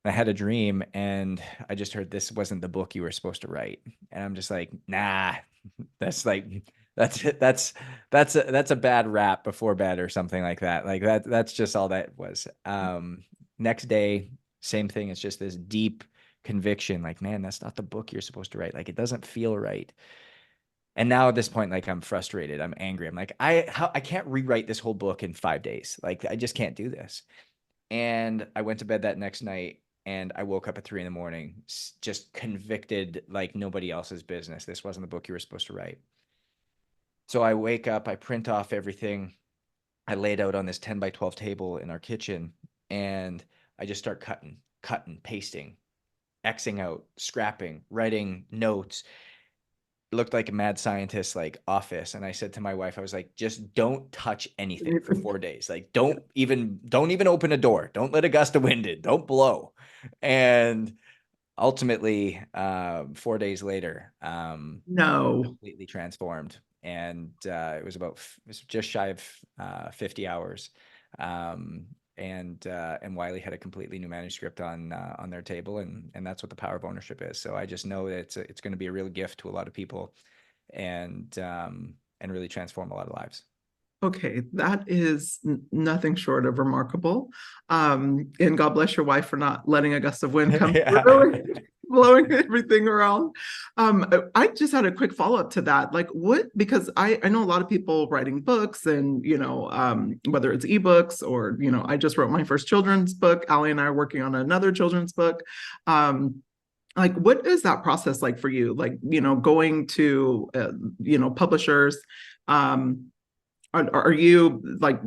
I had a dream and I just heard, this wasn't the book you were supposed to write. And I'm just like, nah, that's a bad rap before bed or something like that. Like that's just all that was. Next day, same thing. It's just this deep conviction, like, man, that's not the book you're supposed to write. Like, it doesn't feel right. And now at this point, like, I'm frustrated. I'm angry. I'm like, I can't rewrite this whole book in 5 days. Like, I just can't do this. And I went to bed that next night and I woke up at 3 a.m, just convicted like nobody else's business. This wasn't the book you were supposed to write. So I wake up, I print off everything. I laid out on this 10 by 12 table in our kitchen, and I just start cutting, pasting, Xing out, scrapping, writing notes. It looked like a mad scientist, like office. And I said to my wife, I was like, just don't touch anything for 4 days. Like, don't even open a door. Don't let a gust of wind in. Don't blow. And ultimately, 4 days later, No. completely transformed. And it was just shy of 50 hours. And Wiley had a completely new manuscript on their table, and that's what The Power of Ownership is. So I just know that it's going to be a real gift to a lot of people, and really transform a lot of lives. Okay, that is nothing short of remarkable. And God bless your wife for not letting a gust of wind come through and blowing everything around. I just had a quick follow-up to that. Like because I know a lot of people writing books and, whether it's ebooks or, I just wrote my first children's book. Allie and I are working on another children's book. Like, what is that process like for you? Like, going to, publishers, are you like,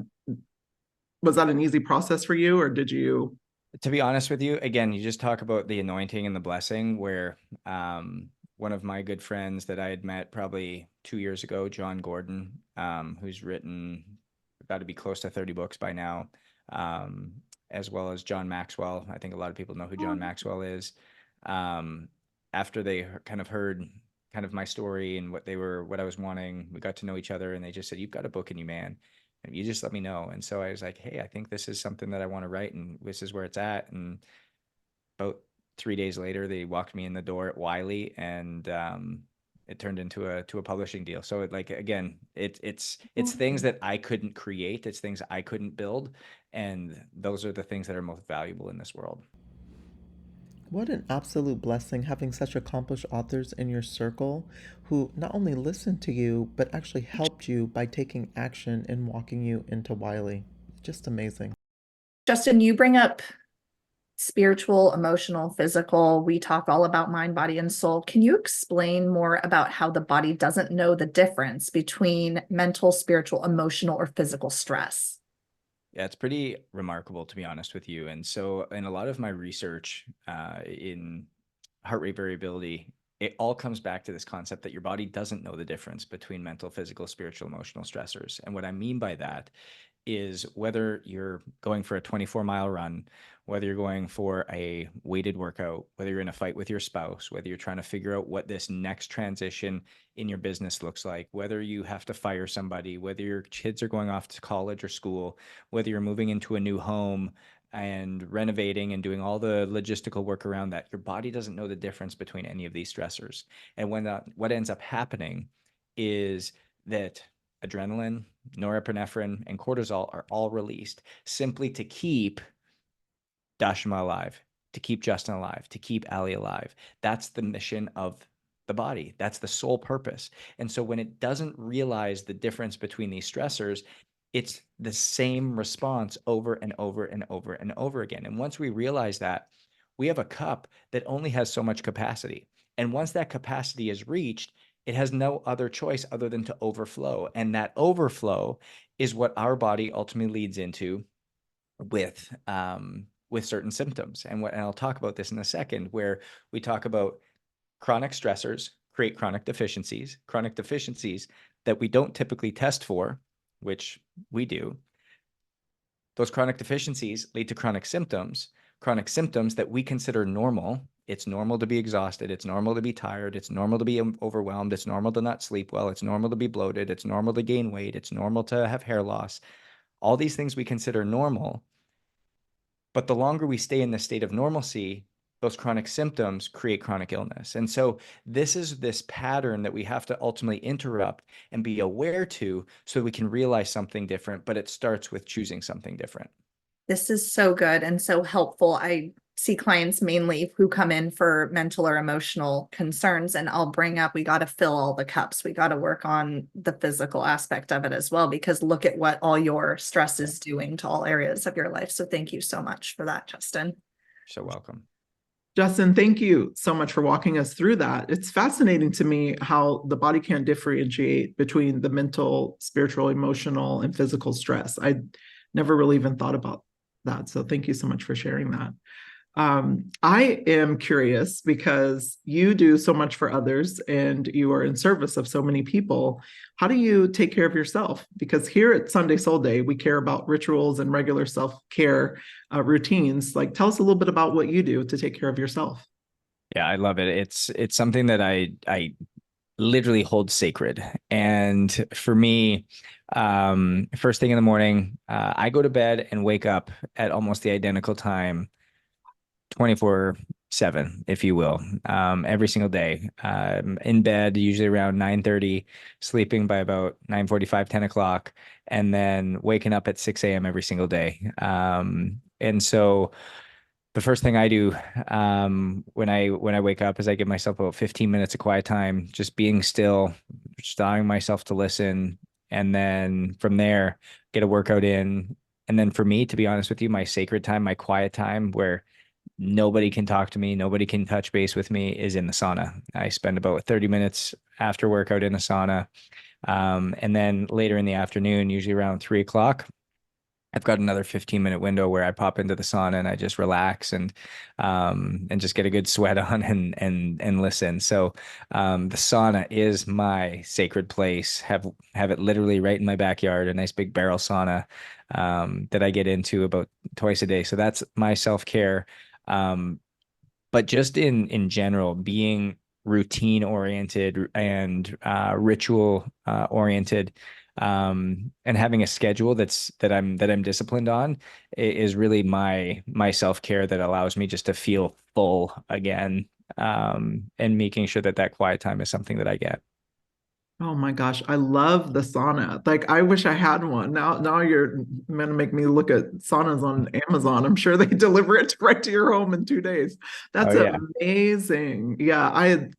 was that an easy process for you, or did you? To be honest with you, again, you just talk about the anointing and the blessing where one of my good friends that I had met probably 2 years ago, John Gordon, who's written got to be close to 30 books by now, as well as John Maxwell. I think a lot of people know who John Maxwell is. After they kind of heard kind of my story and what I was wanting, we got to know each other, and they just said, "You've got a book in you, man. And you just let me know." And so I was like, "Hey, I think this is something that I want to write, and this is where it's at." And about 3 days later, they walked me in the door at Wiley, and it turned into a publishing deal. So again, it's things that I couldn't create. It's things I couldn't build. And those are the things that are most valuable in this world. What an absolute blessing having such accomplished authors in your circle who not only listened to you, but actually helped you by taking action and walking you into Wiley. Just amazing. Justin, you bring up spiritual, emotional, physical. We talk all about mind, body, and soul. Can you explain more about how the body doesn't know the difference between mental, spiritual, emotional, or physical stress? Yeah, it's pretty remarkable, to be honest with you. And so in a lot of my research in heart rate variability, it all comes back to this concept that your body doesn't know the difference between mental, physical, spiritual, emotional stressors. And what I mean by that is whether you're going for a 24-mile run, whether you're going for a weighted workout, whether you're in a fight with your spouse, whether you're trying to figure out what this next transition in your business looks like, whether you have to fire somebody, whether your kids are going off to college or school, whether you're moving into a new home and renovating and doing all the logistical work around that, your body doesn't know the difference between any of these stressors. And what ends up happening is that adrenaline, norepinephrine, and cortisol are all released simply to keep Dashima alive, to keep Justin alive, to keep Ali alive. That's the mission of the body. That's the sole purpose. And so when it doesn't realize the difference between these stressors, it's the same response over and over and over and over again. And once we realize that, we have a cup that only has so much capacity. And once that capacity is reached, it has no other choice other than to overflow. And that overflow is what our body ultimately leads into with certain symptoms. And I'll talk about this in a second, where we talk about chronic stressors create chronic deficiencies that we don't typically test for, which we do. Those chronic deficiencies lead to chronic symptoms that we consider normal. It's normal to be exhausted. It's normal to be tired. It's normal to be overwhelmed. It's normal to not sleep well. It's normal to be bloated. It's normal to gain weight. It's normal to have hair loss. All these things we consider normal. But the longer we stay in this state of normalcy, those chronic symptoms create chronic illness. And so this is this pattern that we have to ultimately interrupt and be aware to, so we can realize something different, but it starts with choosing something different. This is so good and so helpful. I see clients mainly who come in for mental or emotional concerns, and I'll bring up, we got to fill all the cups. We got to work on the physical aspect of it as well, because look at what all your stress is doing to all areas of your life. So thank you so much for that, Justin. You're so welcome. Justin, thank you so much for walking us through that. It's fascinating to me how the body can differentiate between the mental, spiritual, emotional, and physical stress. I never really even thought about that. So thank you so much for sharing that. I am curious, because you do so much for others and you are in service of so many people. How do you take care of yourself? Because here at Sunday Soul Day, we care about rituals and regular self-care routines. Like, tell us a little bit about what you do to take care of yourself. Yeah, I love it. It's something that I literally hold sacred. And for me, first thing in the morning, I go to bed and wake up at almost the identical time, 24/7, if you will, every single day. In bed, usually around 9:30, sleeping by about 9:45, 10 o'clock, and then waking up at 6 a.m. every single day. And so the first thing I do when I wake up is I give myself about 15 minutes of quiet time, just being still, just allowing myself to listen. And then from there, get a workout in. And then for me, to be honest with you, my sacred time, my quiet time, where nobody can talk to me, nobody can touch base with me, is in the sauna. I spend about 30 minutes after workout in the sauna. And then later in the afternoon, usually around 3 o'clock, I've got another 15-minute window where I pop into the sauna and I just relax and just get a good sweat on and listen. So the sauna is my sacred place. Have it literally right in my backyard, a nice big barrel sauna that I get into about twice a day. So that's my self-care. But just in general, being routine oriented and ritual oriented, and having a schedule that I'm disciplined on is really my self-care that allows me just to feel full again, and making sure that quiet time is something that I get. Oh my gosh, I love the sauna. Like I wish I had one. Now you're gonna make me look at saunas on Amazon. I'm sure they deliver it right to your home in 2 days. Oh That's yeah. amazing. Yeah,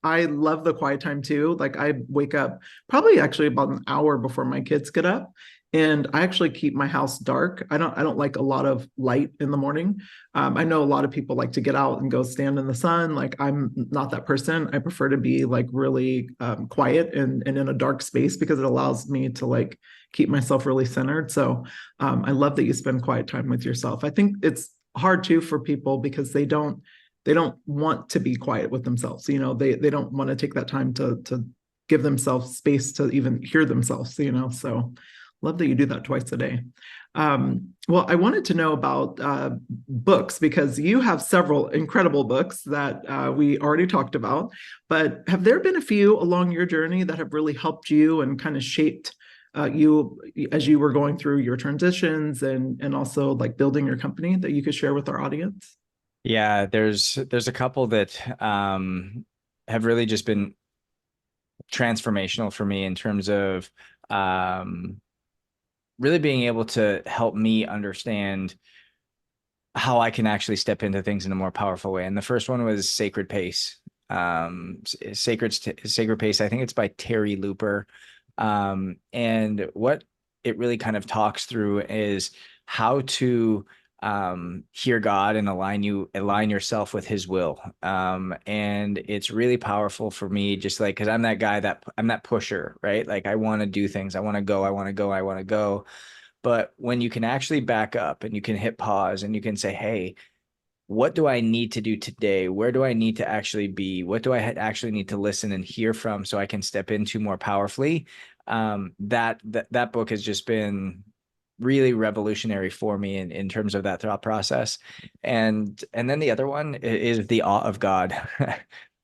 I love the quiet time too. Like I wake up probably actually about an hour before my kids get up. And I actually keep my house dark. I don't like a lot of light in the morning. I know a lot of people like to get out and go stand in the sun. Like I'm not that person. I prefer to be like really quiet and in a dark space because it allows me to like keep myself really centered. So I love that you spend quiet time with yourself. I think it's hard too for people because they don't want to be quiet with themselves. They don't want to take that time to give themselves space to even hear themselves. So love that you do that twice a day. Well, I wanted to know about books because you have several incredible books that we already talked about. But have there been a few along your journey that have really helped you and kind of shaped you as you were going through your transitions and also like building your company that you could share with our audience? Yeah, there's a couple that have really just been transformational for me in terms of um, really being able to help me understand how I can actually step into things in a more powerful way. And the first one was Sacred Pace. Sacred Pace, I think it's by Terry Looper. And what it really kind of talks through is how to hear God and align yourself with his will. And it's really powerful for me, just like, because I'm that guy, that I'm that pusher, right? Like I want to do things. I want to go, I want to go, I want to go. But when you can actually back up and you can hit pause and you can say, hey, what do I need to do today? Where do I need to actually be? What do I actually need to listen and hear from so I can step into more powerfully? That book has just been really revolutionary for me in terms of that thought process. And then the other one is The Awe of God.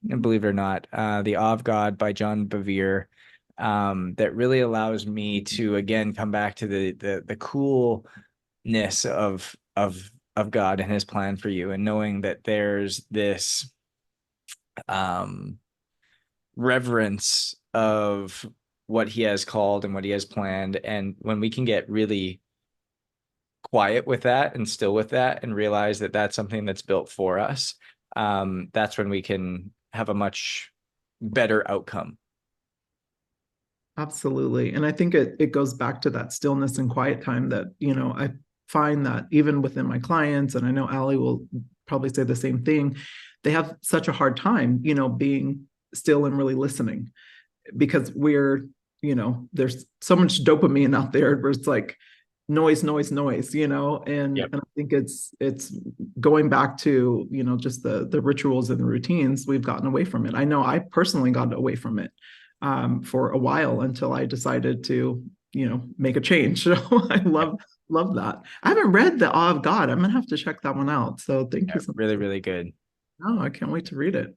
And believe it or not, The Awe of God by John Bevere, that really allows me to again come back to the coolness of God and his plan for you, and knowing that there's this um reverence of what he has called and what he has planned. And when we can get really quiet with that and still with that and realize that that's something that's built for us, that's when we can have a much better outcome. Absolutely. And I think it goes back to that stillness and quiet time that, I find that even within my clients, and I know Allie will probably say the same thing, they have such a hard time, being still and really listening because there's so much dopamine out there where it's like noise, noise, noise, and Yep. I think it's going back to, just the rituals and the routines. We've gotten away from it. I know I personally got away from it for a while until I decided to, make a change. So I love that. I haven't read The Awe of God. I'm gonna have to check that one out. So thank Yeah, you so really, much. really good. Oh, I can't wait to read it.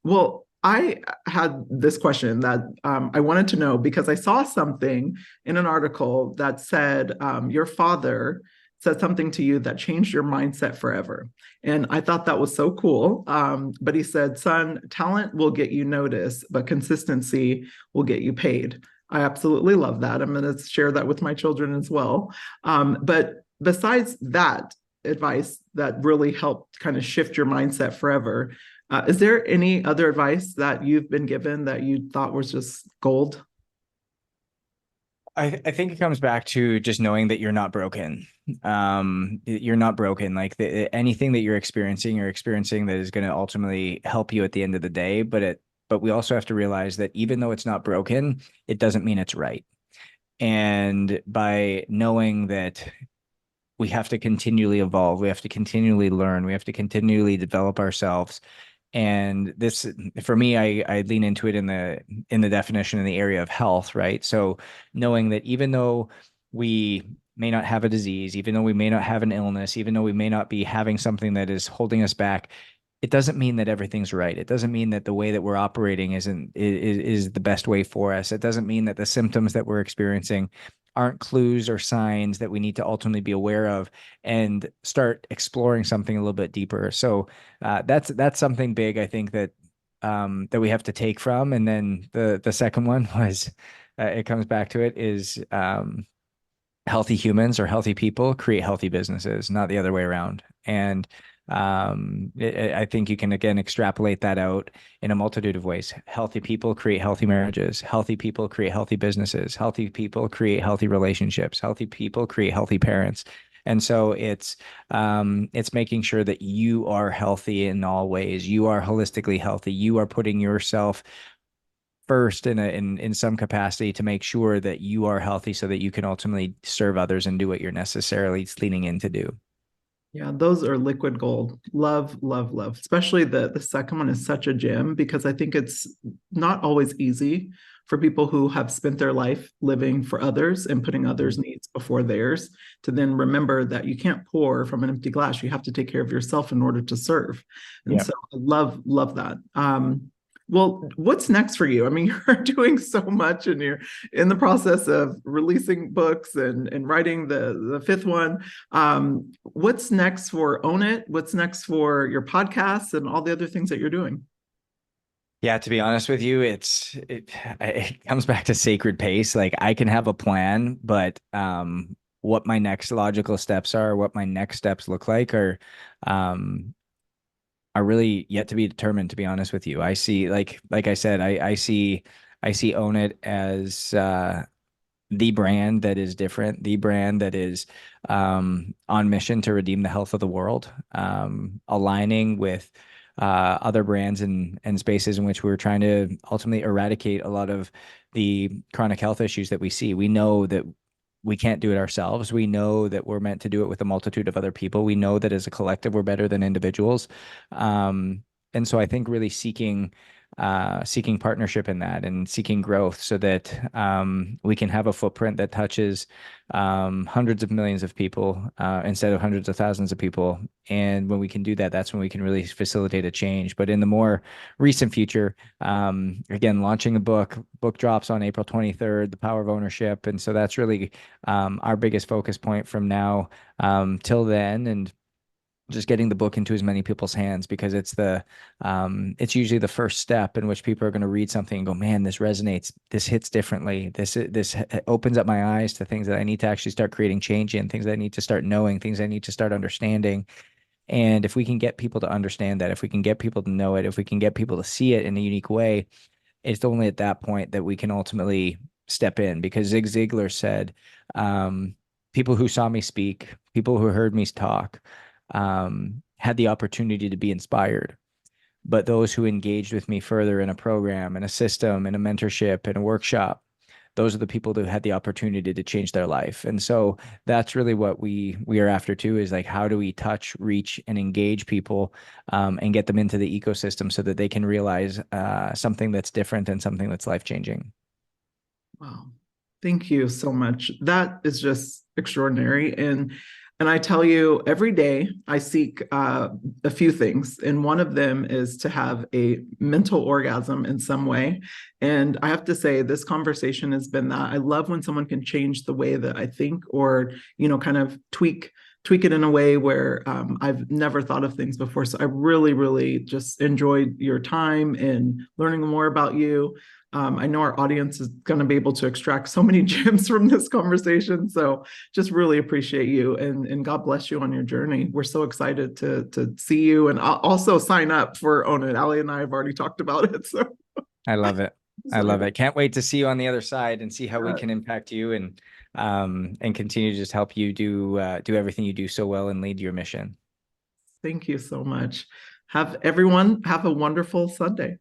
Well, I had this question that I wanted to know because I saw something in an article that said your father said something to you that changed your mindset forever. And I thought that was so cool. But he said, son, talent will get you noticed, but consistency will get you paid. I absolutely love that. I'm going to share that with my children as well. But besides that, advice that really helped kind of shift your mindset forever. Is there any other advice that you've been given that you thought was just gold? I think it comes back to just knowing that you're not broken. You're not broken. Like anything that you're experiencing that is going to ultimately help you at the end of the day. But we also have to realize that even though it's not broken, it doesn't mean it's right. And by knowing that we have to continually evolve. We have to continually learn. We have to continually develop ourselves. And this, for me, I lean into it in the definition in the area of health, right? So knowing that even though we may not have a disease, even though we may not have an illness, even though we may not be having something that is holding us back, it doesn't mean that everything's right. It doesn't mean that the way that we're operating is the best way for us. It doesn't mean that the symptoms that we're experiencing aren't clues or signs that we need to ultimately be aware of and start exploring something a little bit deeper. So that's something big, I think, that that we have to take from. And then the second one was it comes back to it is healthy humans or healthy people create healthy businesses, not the other way around. And I think you can again extrapolate that out in a multitude of ways. Healthy people create healthy marriages. Healthy people create healthy businesses. Healthy people create healthy relationships. Healthy people create healthy parents. And so it's making sure that you are healthy in all ways. You are holistically healthy. You are putting yourself first in some capacity to make sure that you are healthy so that you can ultimately serve others and do what you're necessarily leaning in to do. Yeah, those are liquid gold. Love, love, love. Especially the second one is such a gem because I think it's not always easy for people who have spent their life living for others and putting others' needs before theirs to then remember that you can't pour from an empty glass. You have to take care of yourself in order to serve. And so I love that. Well, what's next for you? I mean, you're doing so much and you're in the process of releasing books and writing the fifth one. What's next for Own It? What's next for your podcasts and all the other things that you're doing? Yeah, to be honest with you, it comes back to sacred pace. Like I can have a plan, but what my next logical steps are, what my next steps look like um are really yet to be determined, to be honest with you. I see, like I said, I see Own It as the brand that is different, the brand that is on mission to redeem the health of the world, aligning with other brands and spaces in which we're trying to ultimately eradicate a lot of the chronic health issues that we see. We know that we can't do it ourselves. We know that we're meant to do it with a multitude of other people. We know that as a collective, we're better than individuals. And so I think really seeking partnership in that and seeking growth so that we can have a footprint that touches hundreds of millions of people instead of hundreds of thousands of people. And when we can do that, that's when we can really facilitate a change. But in the more recent future, again, launching a book drops on April 23rd, The Power of Ownership. And so that's really our biggest focus point from now till then. And just getting the book into as many people's hands because it's usually the first step in which people are going to read something and go, man, this resonates, this hits differently, this opens up my eyes to things that I need to actually start creating change in, things that I need to start knowing, things I need to start understanding. And if we can get people to understand that, if we can get people to know it, if we can get people to see it in a unique way, it's only at that point that we can ultimately step in. Because Zig Ziglar said, people who saw me speak, people who heard me talk, had the opportunity to be inspired. But those who engaged with me further in a program, in a system, in a mentorship, in a workshop, those are the people that had the opportunity to change their life. And so that's really what we are after too, is like, how do we touch, reach, and engage people and get them into the ecosystem so that they can realize something that's different and something that's life-changing. Wow. Thank you so much. That is just extraordinary. And I tell you, every day I seek a few things. And one of them is to have a mental orgasm in some way. And I have to say, this conversation has been that. I love when someone can change the way that I think or, kind of tweak it in a way where I've never thought of things before. So I really, really just enjoyed your time and learning more about you. I know our audience is going to be able to extract so many gems from this conversation. So just really appreciate you and God bless you on your journey. We're so excited to see you and also sign up for Own It. Ali and I have already talked about it. So I love it. I love it. Can't wait to see you on the other side and see how we can impact you and continue to just help you do everything you do so well and lead your mission. Thank you so much. Everyone have a wonderful Sunday.